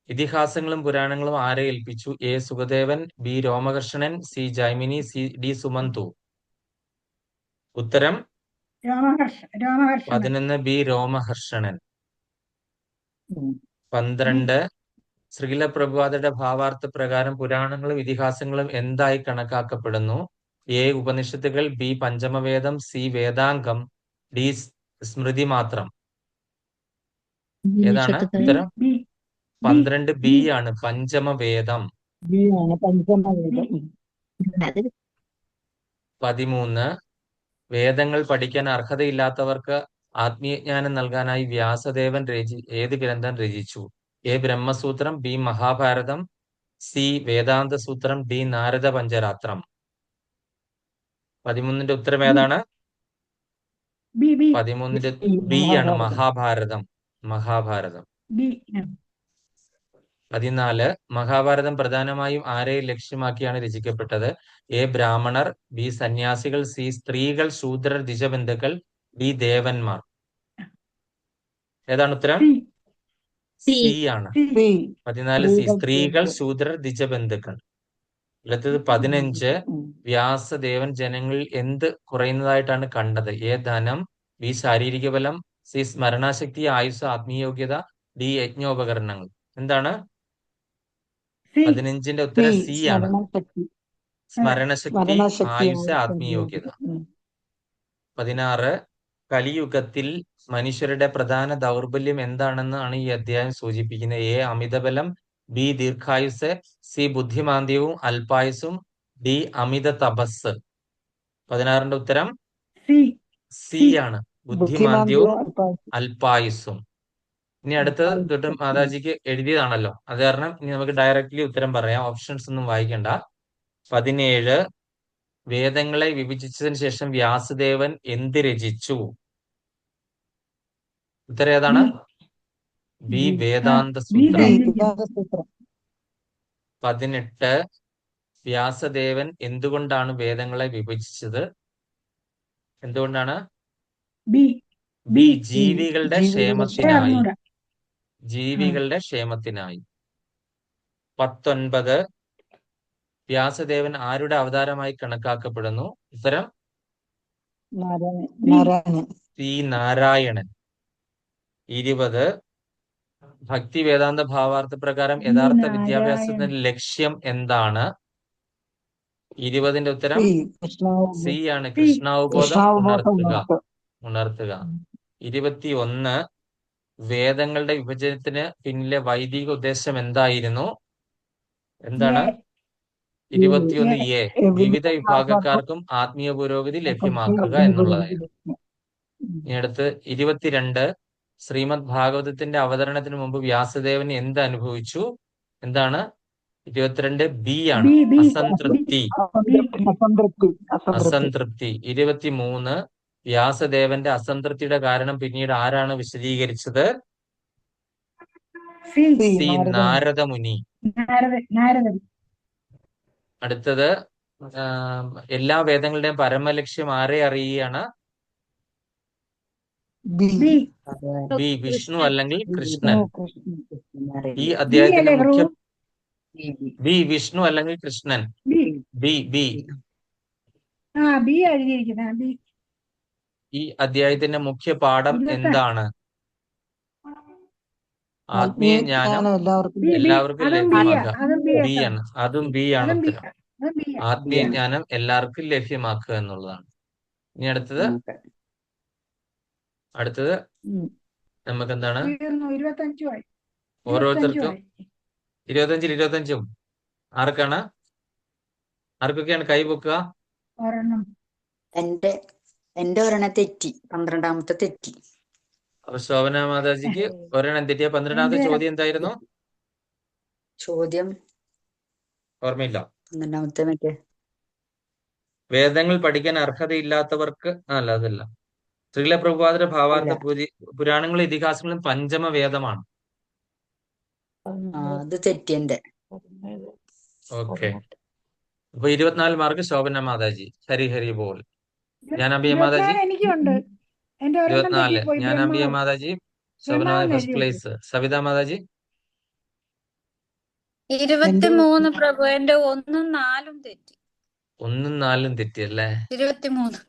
ഇതിഹാസങ്ങളും പുരാണങ്ങളും ആരെ ഏൽപ്പിച്ചു? A Sukhadevan, B Romaharshanan, C Jaimini, C D സുമന്തു. ഉത്തരം
രോമഹർഷണൻ.
11 ബി രോമഹർഷണൻ. 12 ശ്രീല പ്രഭുപാദയുടെ ഭാവാർത്ഥ പ്രകാരം പുരാണങ്ങളും ഇതിഹാസങ്ങളും എന്തായി കണക്കാക്കപ്പെടുന്നു? എ ഉപനിഷത്തുകൾ, ബി പഞ്ചമവേദം, സി വേദാംഗം, ഡി സ്മൃതി മാത്രം. ഏതാണ് ഉത്തരം? 12 ബി ആണ് പഞ്ചമവേദം. 13 വേദങ്ങൾ പഠിക്കാൻ അർഹതയില്ലാത്തവർക്ക് ആത്മീയജ്ഞാനം നൽകാനായി വ്യാസദേവൻ ഏത് ഗ്രന്ഥം രചിച്ചു? A Brahmasutram, B Mahabharatam, C Vedanta സൂത്രം, ഡി നാരദ പഞ്ചരാത്രം. 13ന്റെ ഉത്തരം ഏതാണ്? 13ന്റെ ബി ആണ് മഹാഭാരതം. മഹാഭാരതം. 14 മഹാഭാരതം പ്രധാനമായും ആരെ ലക്ഷ്യമാക്കിയാണ് രചിക്കപ്പെട്ടത്? എ ബ്രാഹ്മണർ, ബി സന്യാസികൾ, സി സ്ത്രീകൾ, ശൂദ്രർ, ദ്വിജബന്ധുക്കൾ, ഡി ദേവന്മാർ. ഏതാണ് ഉത്തരം? സി ആണ്. 14 സി സ്ത്രീകൾ, ശൂദ്രർ, ദ്വിജബന്ധുക്കൾ. അടുത്തത് 15 വ്യാസദേവൻ ജനങ്ങളിൽ എന്ത് കുറയുന്നതായിട്ടാണ് കണ്ടത്? എ ധനം, ബി ശാരീരിക ബലം, സി സ്മരണാശക്തി, ആയുസ്, ആത്മീയോഗ്യത, ഡി യജ്ഞോപകരണങ്ങൾ. എന്താണ്? 15ന്റെ ഉത്തരം സി ആണ്. സ്മരണശക്തി, ആയുസ്, ആത്മീയോഗ്യത. 16 കലിയുഗത്തിൽ മനുഷ്യരുടെ പ്രധാന ദൗർബല്യം എന്താണെന്നാണ് ഈ അധ്യായം സൂചിപ്പിക്കുന്നത്? എ അമിതബലം, ബി ദീർഘായുസ്, സി ബുദ്ധിമാന്ദ്യവും അല്പായുസും, ഡി അമിത തപസ്. 16ന്റെ ഉത്തരം സി ആണ്. ബുദ്ധിമാന്ദ്യവും അല്പായുസും. ഇനി അടുത്തത് തൊട്ട് മാതാജിക്ക് എഴുതിയതാണല്ലോ, അത് കാരണം ഇനി നമുക്ക് ഡയറക്റ്റ്ലി ഉത്തരം പറയാം. ഓപ്ഷൻസ് ഒന്നും വായിക്കണ്ട. 17 വേദങ്ങളെ വിഭജിച്ചതിന് ശേഷം വ്യാസദേവൻ എന്ത് രചിച്ചു? ഉത്തരം ഏതാണ്? ബി വേദാന്ത സൂത്രം. 18 വ്യാസദേവൻ എന്തുകൊണ്ടാണ് വേദങ്ങളെ വിഭജിച്ചത്? എന്തുകൊണ്ടാണ്? ബി ജീവികളുടെ ക്ഷേമത്തിനായി. ജീവികളുടെ ക്ഷേമത്തിനായി. 19 വ്യാസദേവൻ ആരുടെ അവതാരമായി കണക്കാക്കപ്പെടുന്നു? ഉത്തരം സി നാരായണൻ. 20 ഭക്തി വേദാന്ത ഭാവാർത്ഥ പ്രകാരം യഥാർത്ഥ വിദ്യാഭ്യാസത്തിന്റെ ലക്ഷ്യം എന്താണ്? 20ന്റെ ഉത്തരം സി ആണ്. കൃഷ്ണാവബോധം ഉണർത്തുക. 21 വേദങ്ങളുടെ വിഭജനത്തിന് പിന്നിലെ വൈദിക ഉദ്ദേശം എന്തായിരുന്നു? എന്താണ്? 21 എ വിവിധ വിഭാഗക്കാർക്കും ആത്മീയ പുരോഗതി ലഭ്യമാക്കുക എന്നുള്ളതായിരുന്നു. ഇനി അടുത്ത് 22 ശ്രീമദ് ഭാഗവതത്തിന്റെ അവതരണത്തിന് മുമ്പ് വ്യാസദേവൻ എന്ത് അനുഭവിച്ചു? എന്താണ്? 22 ബി ആണ്. അസംതൃപ്തി. 23 വ്യാസദേവന്റെ അസംതൃപ്തിയുടെ കാരണം പിന്നീട് ആരാണ് വിശദീകരിച്ചത്? സി നാരദ മുനി. അടുത്തത് എല്ലാ വേദങ്ങളുടെയും പരമലക്ഷ്യം ആരെ അറിയുകയാണ്? ബി വിഷ്ണു അല്ലെങ്കിൽ കൃഷ്ണൻ. ഈ അധ്യായത്തിന്റെ മുഖ്യ ബി വിഷ്ണു അല്ലെങ്കിൽ കൃഷ്ണൻ. ബി ഈ അധ്യായത്തിന്റെ മുഖ്യ പാഠം എന്താണ്? ആത്മീയ
ആത്മീയ
ജ്ഞാനം
ജ്ഞാനം എല്ലാവർക്കും
ബി
എല്ലാവർക്കും
അതും ബി
ലഭ്യമാക്കുക.
അതും ബി
ബി ആണ്, അതും ബി ആണ്
അതും ബി
ഉത്തരം.
അതും ബി
ആത്മീയ
ആണ്.
ജ്ഞാനം എല്ലാവർക്കും ലഭ്യമാക്കുക എന്നുള്ളതാണ്. ഇനി അടുത്തത്
ഓക്കെ.
നമുക്ക് എന്താണ്?
തീർന്നു. 25 ആയി. 25
ഓരോരുത്തർക്കും
ആയി.
25 ആർക്കാണ്? ആർക്കൊക്കെയാണ് കൈ പൊക്കുക?
ഒരെണ്ണം.
എന്റെ ഒരെണ്ണം തെറ്റി, 12ാമത്തെ തെറ്റി.
അപ്പൊ ശോഭന മാതാജിക്ക് ഒരെണ്ണം തെറ്റിയ. 12ാമത്തെ
എന്റെ
ചോദ്യം എന്തായിരുന്നു?
ചോദ്യം
ഓർമ്മയില്ല.
12ാമത്തെ മറ്റേ
വേദങ്ങൾ പഠിക്കാൻ അർഹതയില്ലാത്തവർക്ക് അതല്ല. ശ്രീല പ്രഭുപാദരുടെ ഭാവാർത്ഥ
അല്ല.
പുരാണങ്ങളും ഇതിഹാസങ്ങളും പഞ്ചമ വേദമാണ്.
അത് തെറ്റി എന്റെ.
ഓക്കെ. അപ്പൊ 24 മാർക്ക് ശോഭന മാതാജി. ഹരി ഹരി ബോൾ. ജ്ഞാനാംബിക മാതാജി
24 എനിക്കുണ്ട്. എന്റെ ഒരെണ്ണം
24.
തെറ്റിപ്പോയി.
ജ്ഞാനാംബിക മാതാജി, ശോഭന മാതാജി
ബ്രഹ്മാവെന്ന്
ഫസ്റ്റ്
എഴുതി വെച്ചു.
പ്ലേസ്. സവിതാ മാതാജി
23 പ്രഭു. എന്റെ 1ഉം 4ഉം തെറ്റി.
1ഉം 4ഉം തെറ്റിയല്ലേ?
23.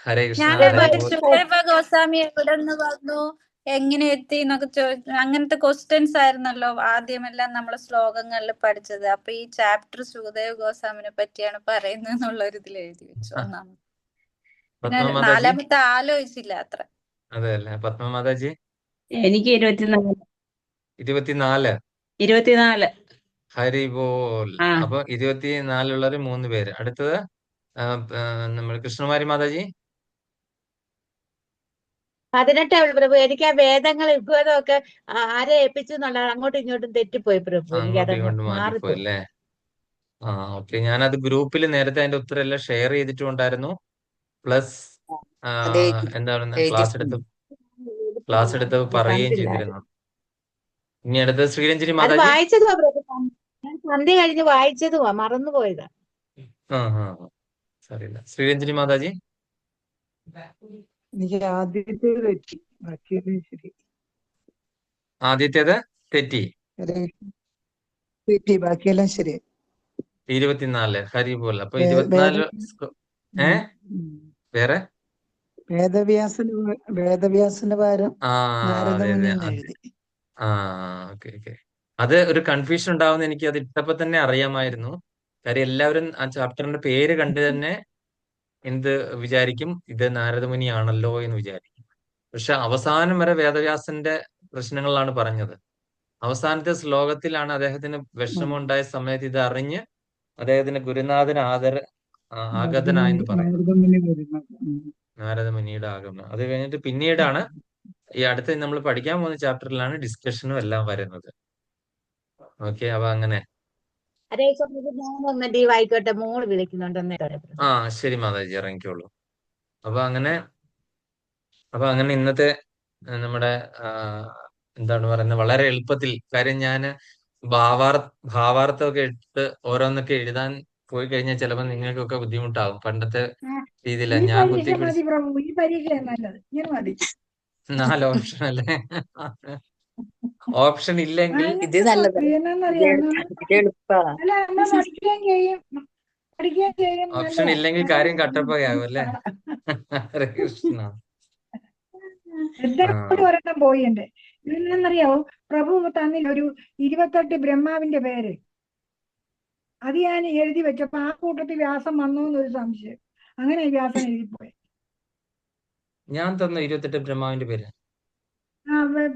ഹരേ കൃഷ്ണ
ഞാൻ
ഹരേ ബോൾ.
വസുദേവ ഗോസ്വാമി എവിടെ നിന്ന് വന്നു, എങ്ങനെ എത്തി എന്നൊക്കെ അങ്ങനത്തെ ക്വസ്റ്റ്യൻസ് ആയിരുന്നല്ലോ ആദ്യമെല്ലാം നമ്മള് ശ്ലോകങ്ങളിൽ പഠിച്ചത്. അപ്പൊ ഈ ചാപ്റ്റർ സുഖദേവ് ഗോസ്വാമിനെ പറ്റിയാണ് പറയുന്നത് എന്നുള്ള ഒരു ഇതിൽ എഴുതി വെച്ചു ഒന്നാമത്. പിന്നെ
പത്മ മാതാജി
4ാമത്തെ ആലോചിച്ചില്ല അത്ര.
അതെ അല്ലേ? പത്മ മാതാജി
എനിക്ക് 24.
24.
24.
ഹരി ബോൾ.
ആ
അപ്പൊ 24 3 പേര്. അടുത്തത് നമ്മൾ കൃഷ്ണകുമാരി മാതാജി
18 പ്രഭു. എനിക്ക് ആ വേദങ്ങൾ ഋഗ്വേദമൊക്കെ ആരെ ഏൽപ്പിച്ചു എന്നുള്ളത് അങ്ങോട്ടും ഇങ്ങോട്ടും തെറ്റിപ്പോയി പ്രഭു.
അങ്ങോട്ടും
എനിക്കതങ്ങ്
ഇങ്ങോട്ടും മാറിപ്പോയി
മാറിപ്പോയി.
അല്ലേ? ഓക്കെ. ഞാനത് ഗ്രൂപ്പിൽ നേരത്തെ അതിന്റെ ഉത്തരം എല്ലാം ഷെയർ ചെയ്തിട്ടുണ്ടായിരുന്നു. പ്ലസ്
അത് എഴുതി
എന്താണ്
എഴുതിയിട്ടുണ്ട്.
ക്ലാസ് എടുത്ത്
അത്
പറയുകയും
കണ്ടില്ല.
ചെയ്തിരുന്നു. ഇനി അടുത്തത് ശ്രീരഞ്ജനി
അത്
മാതാജി.
വായിച്ചതുവാ പ്രഭു. ഞാൻ സന്ധ്യ കഴിഞ്ഞ് വായിച്ചതുവാ, മറന്നുപോയതാ.
സാറിയില്ല. ശ്രീരഞ്ജനി മാതാജി
എനിക്ക് ആദ്യത്തെ തെറ്റി, ബാക്കിയെല്ലാം ശരി.
ആദ്യത്തേത് തെറ്റി.
തെറ്റി, ബാക്കിയെല്ലാം ശരി.
24 ഹരി ബോൾ. അപ്പൊ
വേ-
24
ഉം.
വേറെ
വേദവ്യാസന്റെ പകരം
അതെ
നാരദമുനി
അതെ
എന്ന്
അതെ.
എഴുതി.
ഓക്കെ. അത് ഒരു കൺഫ്യൂഷൻ ഉണ്ടാവുന്ന എനിക്ക് അത് ഇട്ടപ്പോ തന്നെ അറിയാമായിരുന്നു. കാര്യം എല്ലാവരും ആ ചാപ്റ്ററിന്റെ പേര് കണ്ട് തന്നെ എന്ത് വിചാരിക്കും, ഇത് നാരദമുനി ആണല്ലോ എന്ന് വിചാരിക്കും. പക്ഷെ അവസാനം വരെ വേദവ്യാസന്റെ പ്രശ്നങ്ങളാണ് പറഞ്ഞത്. അവസാനത്തെ ശ്ലോകത്തിലാണ് അദ്ദേഹത്തിന് വിഷമമുണ്ടായ സമയത്ത് ഇത് അറിഞ്ഞ് അദ്ദേഹത്തിന് ഗുരുനാഥൻ ആഗതനായെന്ന് പറയുന്നത്.
നാരദമുനി വരുന്നത്.
നാരദമുനിയുടെ ആഗമനം. അത് കഴിഞ്ഞിട്ട് പിന്നീടാണ് ഈ അടുത്ത് നമ്മൾ പഠിക്കാൻ പോകുന്ന ചാപ്റ്ററിലാണ് ഡിസ്കഷനും എല്ലാം വരുന്നത്. ഓക്കെ. അപ്പൊ അങ്ങനെ
ഹരേ കൃഷ്ണ. ഞാൻ ഒന്ന് ലീവ് ആയിക്കോട്ടെ, മോള് വിളിക്കുന്നുണ്ടെന്നേ.
ശരി മാതാജി, ഇറങ്ങിക്കോളൂ. അപ്പൊ അങ്ങനെ ഇന്നത്തെ നമ്മുടെ എന്താണ് പറയുന്നത്, വളരെ എളുപ്പത്തിൽ. കാര്യം ഞാൻ ഭാവാർത്ഥമൊക്കെ എടുത്ത് ഓരോന്നൊക്കെ എഴുതാൻ പോയി കഴിഞ്ഞാൽ ചിലപ്പോൾ നിങ്ങൾക്കൊക്കെ ബുദ്ധിമുട്ടാകും. പണ്ടത്തെ രീതിയില
ഈ
ഞാൻ
പരീക്ഷ
കുത്തി
മതി പ്രഭു. ഈ പരീക്ഷ നല്ലത്. ഇങ്ങനെ മതി.
4 ഓപ്ഷൻ അല്ലേ? ഓപ്ഷൻ ഇല്ലെങ്കിൽ
ഇത് നല്ലത്.
എന്നറിയാം.
ഇത് എളുപ്പാ.
അല്ല, നമ്മൾ പഠിക്കുകയും ചെയ്യും.
ഓപ്ഷൻ ഇല്ലെങ്കിൽ കാര്യം കട്ടപ്പകയാകും അല്ലേ? ഹരേ കൃഷ്ണ.
കൂടി ഒരെണ്ണം പോയി എന്റെ. ഇതെന്നറിയാവോ പ്രഭു തന്നിൽ ഒരു 28 ബ്രഹ്മാവിന്റെ പേര്. അത് ഞാൻ എഴുതി വെച്ചപ്പോ ആ കൂട്ടത്തിൽ വ്യാസം വന്നോ എന്നൊരു സംശയം. അങ്ങനെ വ്യാസം എഴുതിപ്പോയി.
ഞാൻ തന്നു 28 ബ്രഹ്മാവിന്റെ പേര്.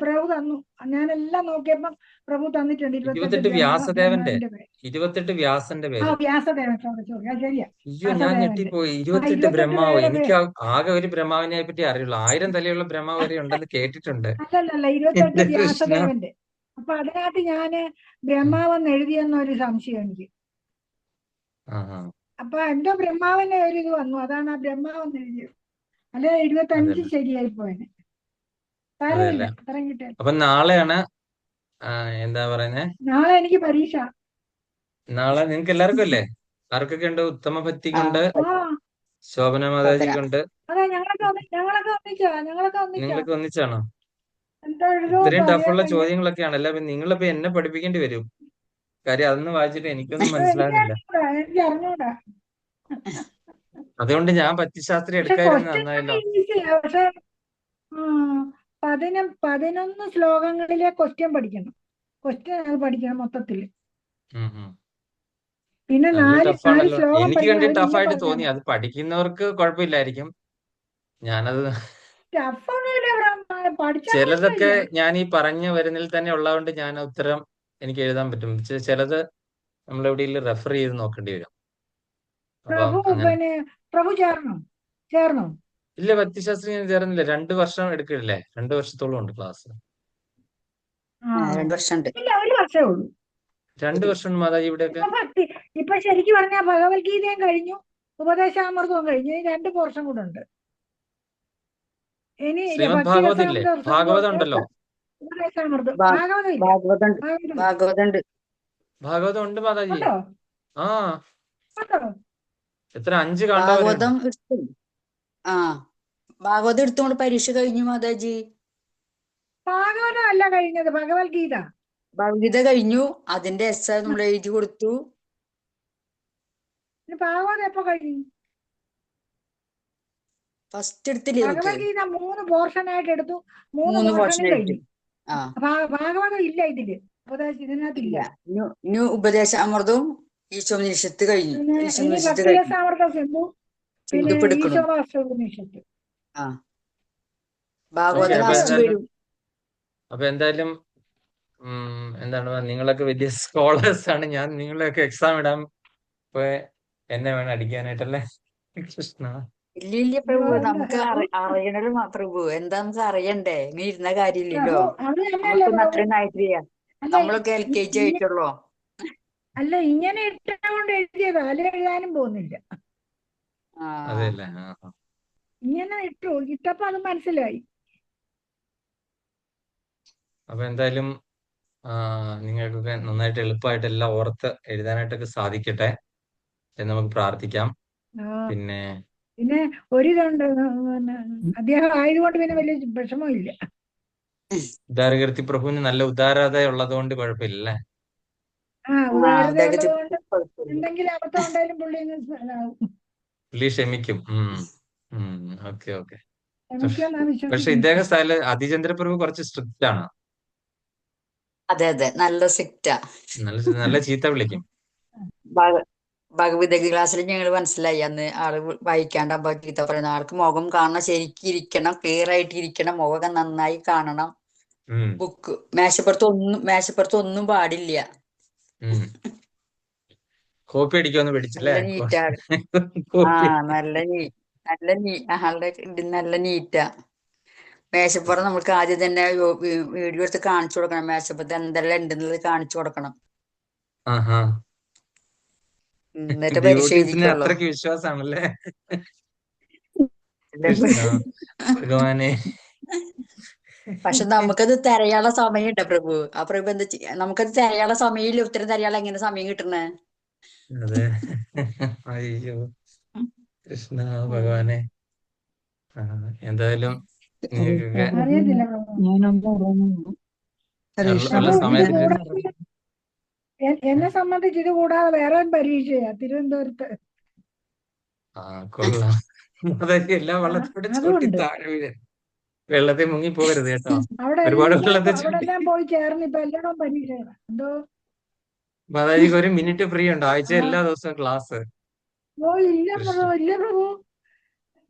പ്രഭു തന്നു. ഞാനെല്ലാം നോക്കിയപ്പം പ്രഭു തന്നിട്ടുണ്ട്
28 വ്യാസദേവന്റെ,
ബ്രഹ്മാവിന്റെ പേര്.
28 വ്യാസന്റെ പേര്.
വ്യാസദേവൻ. സോറി, ശരിയാ.
അയ്യോ, ഞാൻ ഞെട്ടിപ്പോയി. 28 ബ്രഹ്മാവ്. എനിക്ക് ആകെ ഒരു ബ്രഹ്മാവിനെ പറ്റി അറിയുള്ളൂ. 1000 തലയുള്ള ബ്രഹ്മാവ് വരെ ഉണ്ടെന്ന് കേട്ടിട്ടുണ്ട്.
അല്ലല്ല, 28 വ്യാസദേവന്റെ. അപ്പൊ അതിനകത്ത് ഞാന് ബ്രഹ്മാവെന്ന് എഴുതിയെന്നൊരു സംശയം എനിക്ക്. അപ്പൊ എന്തോ ബ്രഹ്മാവിന്റെ ഒരു ഇത് വന്നു, അതാണ് ആ ബ്രഹ്മാവെന്ന് എഴുതിയത്. അല്ലെ 25 ശരിയായി പോയനെ. സാരമില്ല, അത്രയും കിട്ടിയ.
അപ്പൊ നാളെയാണ് എന്താ പറയുന്നേ,
നാളെ എനിക്ക് പരീക്ഷ.
നാളെ നിങ്ങൾക്ക് എല്ലാവർക്കും അല്ലേ? ആർക്കൊക്കെ ഉണ്ട്? ഉത്തമ ഭക്തിക്കുണ്ട്, ശോഭന മാതാജിക്കുണ്ട്.
അതെ, ഞങ്ങളൊക്കെ ഒന്നിച്ചാ.
നിങ്ങൾക്ക് ഒന്നിച്ചാണോ?
എന്തോ എഴുതോ
ഇത്രയും ടഫുള്ള ചോദ്യങ്ങളൊക്കെയാണ്. അല്ല നിങ്ങളിപ്പോ എന്നെ പഠിപ്പിക്കേണ്ടി വരും. കാര്യം അതൊന്നും വായിച്ചിട്ട് എനിക്കൊന്നും മനസ്സിലാകുന്നില്ല.
എനിക്ക് അറിഞ്ഞൂടാ.
അതുകൊണ്ട് ഞാൻ പറ്റിശാസ്ത്രം എടുക്കാതിരുന്ന നന്നായല്ലോ.
പക്ഷെ 11 ശ്ലോകങ്ങളിലെ ക്വസ്റ്റ്യൻ പഠിക്കണം. ക്വസ്റ്റ്യൻ അത് പഠിക്കണം മൊത്തത്തില്. പിന്നെ
നല്ല
4
ടഫാണല്ലോ.
ശ്ലോകം
എനിക്ക്
പഠിക്കണം.
കണ്ടിട്ട്
അത് നീയെ
ടഫായിട്ട്
പറഞ്ഞാൽ
തോന്നി.
മതി.
അത് പഠിക്കുന്നവർക്ക് കുഴപ്പമില്ലായിരിക്കും. ഞാനത്
ടഫൊന്നുമില്ല, പഠിച്ചാൽ
ചിലതൊക്കെ
കുഴപ്പമില്ല.
ഞാൻ ഈ പറഞ്ഞു വരുന്നതിൽ തന്നെ ഉള്ളതുകൊണ്ട് ഞാൻ ഉത്തരം എനിക്ക് എഴുതാൻ പറ്റും. ചിലത് നമ്മൾ എവിടെയെങ്കിലും റെഫർ ചെയ്ത് നോക്കേണ്ടി വരും. അപ്പം അങ്ങനെ
പ്രഭു ചേർന്നോ?
ഇല്ല, ഭക്തിശാസ്ത്രി ഞാൻ ചേർന്നില്ല. 2 വർഷം എടുക്കില്ലേ? 2 വർഷത്തോളം ഉണ്ട് ക്ലാസ്.
ആ
2 വർഷമുണ്ട്.
ഇല്ല, 1 വർഷമേ ഉള്ളൂ.
2 വർഷം മാതാജി ഇവിടെയൊക്കെ.
ഇപ്പൊ ശരിക്കും പറഞ്ഞാൽ ഭഗവത്ഗീതയും കഴിഞ്ഞു, ഉപദേശാമൃതവും കഴിഞ്ഞു. ഇനി 2 പോർഷൻ കൂടെ ഉണ്ട്. ഇനി
ശ്രീമദ് ഭാഗവത് ഇല്ലേ? ഭാഗവതം ഉണ്ടല്ലോ.
ഉപദേശാമൃതം.
ഭാ-
ഭാഗവതം ഇല്ല.
ഭാഗവതമുണ്ട്.
ഭാഗവതം
ഭാഗവതമുണ്ട്.
ഭാഗവതം ഉണ്ട് മാതാജി.
ഉണ്ടോ?
ആ
ഉണ്ടോ?
എത്ര 5 കാണ്ഡം വരെ ഉണ്ട്.
ഭാഗവതം എടുത്തു. ആ ഭാഗവതം എടുത്തുകൊണ്ട് പരീക്ഷ കഴിഞ്ഞു മാതാജി.
ഭാഗവതം അല്ല കഴിഞ്ഞത്, ഭഗവത്ഗീത.
ഭഗവത്ഗീത കഴിഞ്ഞു. അതിന്റെ എസ് നമ്മൾ എഴുതി കൊടുത്തു.
ഇനി ഭാഗവതം എപ്പോ കഴിഞ്ഞു?
ഫസ്റ്റ് എടുത്തില്ലേ നമുക്ക്?
ഭഗവത്ഗീത 3 പോർഷനായിട്ട് എടുത്തു. 3
3
പോർഷനും
പോർഷൻ
കഴിഞ്ഞു.
എടുത്തു. ആ
ഭാഗവതം ഇല്ല ഇതില്. ഇതിനകത്തില്ല.
ഇല്ല. ഇനി ഉപദേശാമൃതവും ഈശോപനിഷത്ത് കഴിഞ്ഞു.
പിന്നെ ഇനി
ഈശോപനിഷത്ത് കഴിഞ്ഞു.
ഭക്തിരസാമൃത സിന്ധു, പിന്നെ
സിന്ധു എടുക്കണം.
ഈശോവാസ്യോപനിഷത്ത്.
ആ
ഓക്കെ.
ഭാഗവതം
അപ്പൊ
ലാസ്റ്റ്
എന്തായാലും
വരും.
എന്തായാലും എന്താണ് നിങ്ങളൊക്കെ വലിയ സ്കോളേഴ്സ് ആണ്. ഞാൻ നിങ്ങളെയൊക്കെ എക്സാം ഇടാൻ പോയ എന്നെ വേണം അടിക്കാനായിട്ടല്ലേ? കൃഷ്ണ.
ഇല്ല പ്രഭു, നമുക്ക് അറിയണല്ലോ പ്രഭു. എന്താ നമുക്ക് അറിയണ്ടേ? നീ ഇരുന്ന കാര്യമില്ലല്ലോ.
അത് തന്നെയല്ലേ
നമ്മൾക്കൊന്നും
പ്രഭു?
അത്രയും ആയിട്ടില്ല.
അല്ല
നമ്മളൊക്കെ LKG ആയിട്ടുള്ളൂ.
അല്ല, ഇങ്ങനെ ഇട്ടുകൊണ്ട് എഴുതിയതാ, അല്ലെ എഴുതാനും പോകുന്നില്ല.
ആ
അതെല്ലേ.
ഇങ്ങനെ ഇട്ടപ്പോ അത് മനസ്സിലായി.
അപ്പൊ എന്തായാലും നിങ്ങൾക്കൊക്കെ നന്നായിട്ട് എളുപ്പമായിട്ട് എല്ലാം ഓർത്ത് എഴുതാനായിട്ടൊക്കെ സാധിക്കട്ടെ എന്ന് നമുക്ക് പ്രാർത്ഥിക്കാം. പിന്നെ
ഒരിതുണ്ട്, അദ്ദേഹം ആയതുകൊണ്ട് പിന്നെ വലിയ വിഷമമില്ല.
ഉദാരകീർത്തി പ്രഭുവിന് നല്ല ഉദാരത ഉള്ളത് കൊണ്ട് കുഴപ്പമില്ലല്ലേ?
ഉദാരത
അദ്ദേഹത്തെ
ഉള്ളതുകൊണ്ട്
കുഴപ്പമില്ല.
എന്തെങ്കിലും അബദ്ധം ഉണ്ടായാലും പുള്ളി ഇതാവും.
പുള്ളി ക്ഷമിക്കും. ഓക്കെ.
ക്ഷമിക്കുമെന്നാ
പക്ഷെ
വിശ്വസിക്കുന്നത്.
ഇദ്ദേഹം അതിചന്ദ്ര പ്രഭു കുറച്ച് സ്ട്രിക്റ്റ് ആണ്.
അതെ നല്ല സ്ട്രിക്റ്റാ.
നല്ല ചീത്ത വിളിക്കും.
ഭഗവത്ഗീത ക്ലാസ്സിൽ ഞങ്ങൾ മനസ്സിലായി അന്ന്. ആള് വായിക്കാണ്ടാകുമ്പോ ചീത്ത പറയുന്ന ആൾക്ക് മുഖം കാണണം, ശരിക്കും ഇരിക്കണം, ക്ലിയർ ആയിട്ട് ഇരിക്കണം, മുഖമൊക്കെ നന്നായി കാണണം. ബുക്ക് മേശപ്പുറത്ത് ഒന്നും പാടില്ല.
കോപ്പി അടിക്കുമെന്ന് പേടിച്ചല്ലേ?
നല്ല നീറ്റാണ്. നല്ല നീറ്റാ. മേശപ്പുറം നമുക്ക് ആദ്യം തന്നെ വീഡിയോ എടുത്ത് കാണിച്ചു കൊടുക്കണം. മേശപ്പുറത്ത് എന്തെല്ലാം ഉണ്ടെന്നുള്ളത് കാണിച്ചു കൊടുക്കണം. എന്നിട്ട് പരീക്ഷ
ഡ്യൂട്ടീസിന്
എഴുതിക്കുള്ളൂ.
അത്രയ്ക്ക് വിശ്വാസാണല്ലേ? ഭഗവാനെ.
പക്ഷെ നമുക്കത് തിരയാനുള്ള സമയമുണ്ട് പ്രഭു. ആ പ്രഭു എന്താ നമുക്കത് തിരയാനുള്ള സമയമില്ല. ഉത്തരം തിരയാനുള്ള എങ്ങനെ സമയം കിട്ടണേ?
അതെ. അയ്യോ കൃഷ്ണ ഭഗവാനെ. എന്തായാലും നിങ്ങൾക്കൊക്കെ
അറിയത്തില്ല
ഉള്ള സമയത്തിന്
എന്നെ സംബന്ധിച്ച് ഇത് കൂടാതെ വേറെ പരീക്ഷയാ തിരുവനന്തപുരത്ത്.
കൊള്ളാം. അതായത് എല്ലാ വെള്ളത്തോടെ ചവിട്ടി താഴെ വീഴൻ. വെള്ളത്തിൽ മുങ്ങി പോകരുത് കേട്ടോ. ഒരുപാട് വെള്ളത്തിൽ ചവിട്ടി.
അവിടെല്ലാം പോയി ചേർന്ന് ഇപ്പൊ എല്ലായിടവും പരീക്ഷ. എന്തോ
മാതാജിക്ക് 1 മിനിറ്റ് ഫ്രീ ഉണ്ട് ആഴ്ച എല്ലാ ദിവസവും ക്ലാസ്.
ഇല്ല പ്രഭു.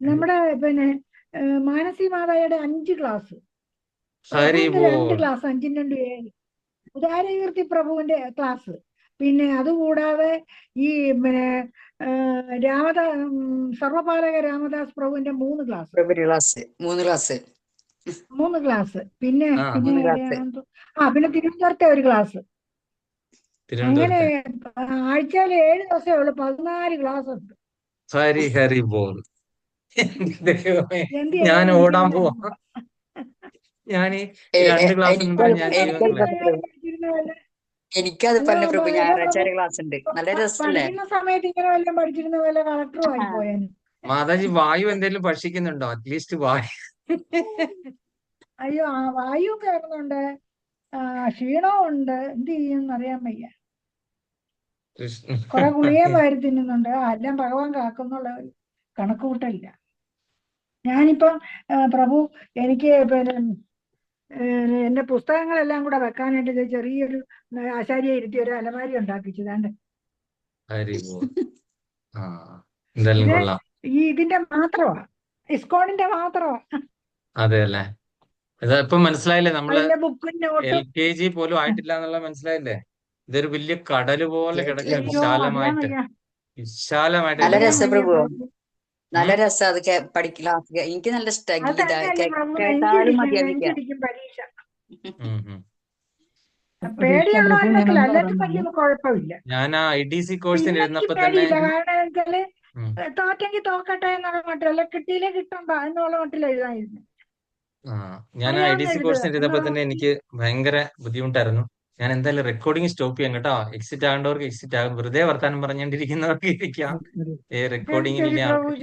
നമ്മുടെ മാനസി മാതായുടെ 5 ക്ലാസ്, 2 ക്ലാസ്, 5 2 7. ഉദാരകീർത്തി പ്രഭുവിന്റെ ക്ലാസ്. പിന്നെ അതുകൂടാതെ ഈ സർവപാലക രാമദാസ് പ്രഭുവിന്റെ 3 ക്ലാസ്. 3 ക്ലാസ്. പിന്നെ തിരുവനന്തപുരത്തെ 1 ക്ലാസ്. അങ്ങനെ ആഴ്ചയിൽ 7 ദിവസമേ ഉള്ളൂ. 14 ക്ലാസ് ഉണ്ട്.
ഹരി ബോൾ. ഞാൻ ഓടാൻ പോവാ. ഞാൻ 2 ക്ലാസ്
എനിക്കത് പറഞ്ഞ പ്രഭു. ഞായറാഴ്ച ക്ലാസ് ഉണ്ട്. നല്ല രസമല്ലേ?
പഠിക്കുന്ന സമയത്ത് ഇങ്ങനെ വല്ലതും പഠിച്ചിരുന്ന പോലെ കളക്ടറും ആയി പോയാൽ.
മാതാജി വായു എന്തെങ്കിലും ഭക്ഷിക്കുന്നുണ്ടോ? അറ്റ്ലീസ്റ്റ് വായു.
അയ്യോ, വായു കയറുന്നുണ്ട്, ക്ഷീണവും ഉണ്ട്. എന്ത് ചെയ്യുമെന്ന് അറിയാൻ വയ്യ. കുറെ ഗുളികയും വാരി തിന്നുന്നുണ്ട്. എല്ലാം ഭഗവാൻ കാക്കുന്നുള്ള കണക്കുകൂട്ടലില്ല. ഞാനിപ്പം പ്രഭു എനിക്ക് എന്റെ പുസ്തകങ്ങളെല്ലാം കൂടെ വെക്കാനായിട്ട് ഇത് ചെറിയൊരു ആശാരിയെ ഇരുത്തി ഒരു അലമാരി ഉണ്ടാക്കിച്ചതാണ്ട്.
Very good. ആ എന്തായാലും
ഇത്
കൊള്ളാം.
ഇതിന്റെ മാത്രമാ, ഇസ്കോണിന്റെ മാത്രമാ.
അതെ അല്ലേ? ഇപ്പൊ മനസ്സിലായില്ലേ? നമ്മള്
അതിന്റെ ബുക്കും നോട്ടും.
LKG പോലും ആയിട്ടില്ല എന്നുള്ള മനസ്സിലായില്ലേ? ഇതൊരു വലിയ കടല് പോലെ കിടക്കുക,
അയ്യോ അറിയാൻ
വിശാലമായിട്ട്
വയ്യ,
വിശാലമായിട്ട്
നല്ല
അറിയാൻ
കിടക്കുക.
രസം
വയ്യ
പ്രഭു,
പ്രഭു.
നല്ല രസം അത് പഠിക്കില്ല. എനിക്ക് നല്ല ഇഷ്ടമായി
അത്
ഗീത.
തന്നെയല്ലേ പ്രഭു,
കേട്ടാലും
നെഞ്ചിടിക്കും
മതിയാവില്ല.
നെഞ്ചിടിക്കും പരീക്ഷ.
ഉം, ഉം.
പരീക്ഷ പ്രഭു
പേടിയുള്ളവരിലൊക്കെ,
ഞാനൊന്ന്
അല്ലാത്ത
പറഞ്ഞു.
വലിയ കുഴപ്പമില്ല.
ഞാൻ ആ IDC
അപ്പൊ
കോഴ്സിന്
ഇന്നെനിക്ക്
ഇരുന്നപ്പോ തന്നെ
പേടിയില്ല. കാരണം വെച്ചാല്
ഉം,
തോറ്റെങ്കിൽ തോക്കട്ടെ എന്നുള്ള മട്ടിലല്ല, കിട്ടിയില്ലേ കിട്ടണ്ട എന്നുള്ള മട്ടിൽ എഴുതായിരുന്നു.
ആ ഞാൻ ആ
അറിയാവുന്ന
IDC
എഴുതുക
കോഴ്സിന് ഇരുന്നപ്പോ
എന്നുള്ള
തന്നെ എനിക്ക് ഭയങ്കര ബുദ്ധിമുട്ടായിരുന്നു. ഞാൻ എന്തായാലും റെക്കോർഡിംഗ് സ്റ്റോപ്പ് ചെയ്യാം കേട്ടോ. എക്സിറ്റ് ആകേണ്ടവർക്ക് എക്സിറ്റ് ആകും, വെറുതെ വർത്താനം പറഞ്ഞുകൊണ്ടിരിക്കുന്നവർക്ക് ഇരിക്കാം.
ശരി
റെക്കോർഡിംഗിൽ
ശരി
ഇനി
പ്രഭു.
ആൾക്ക്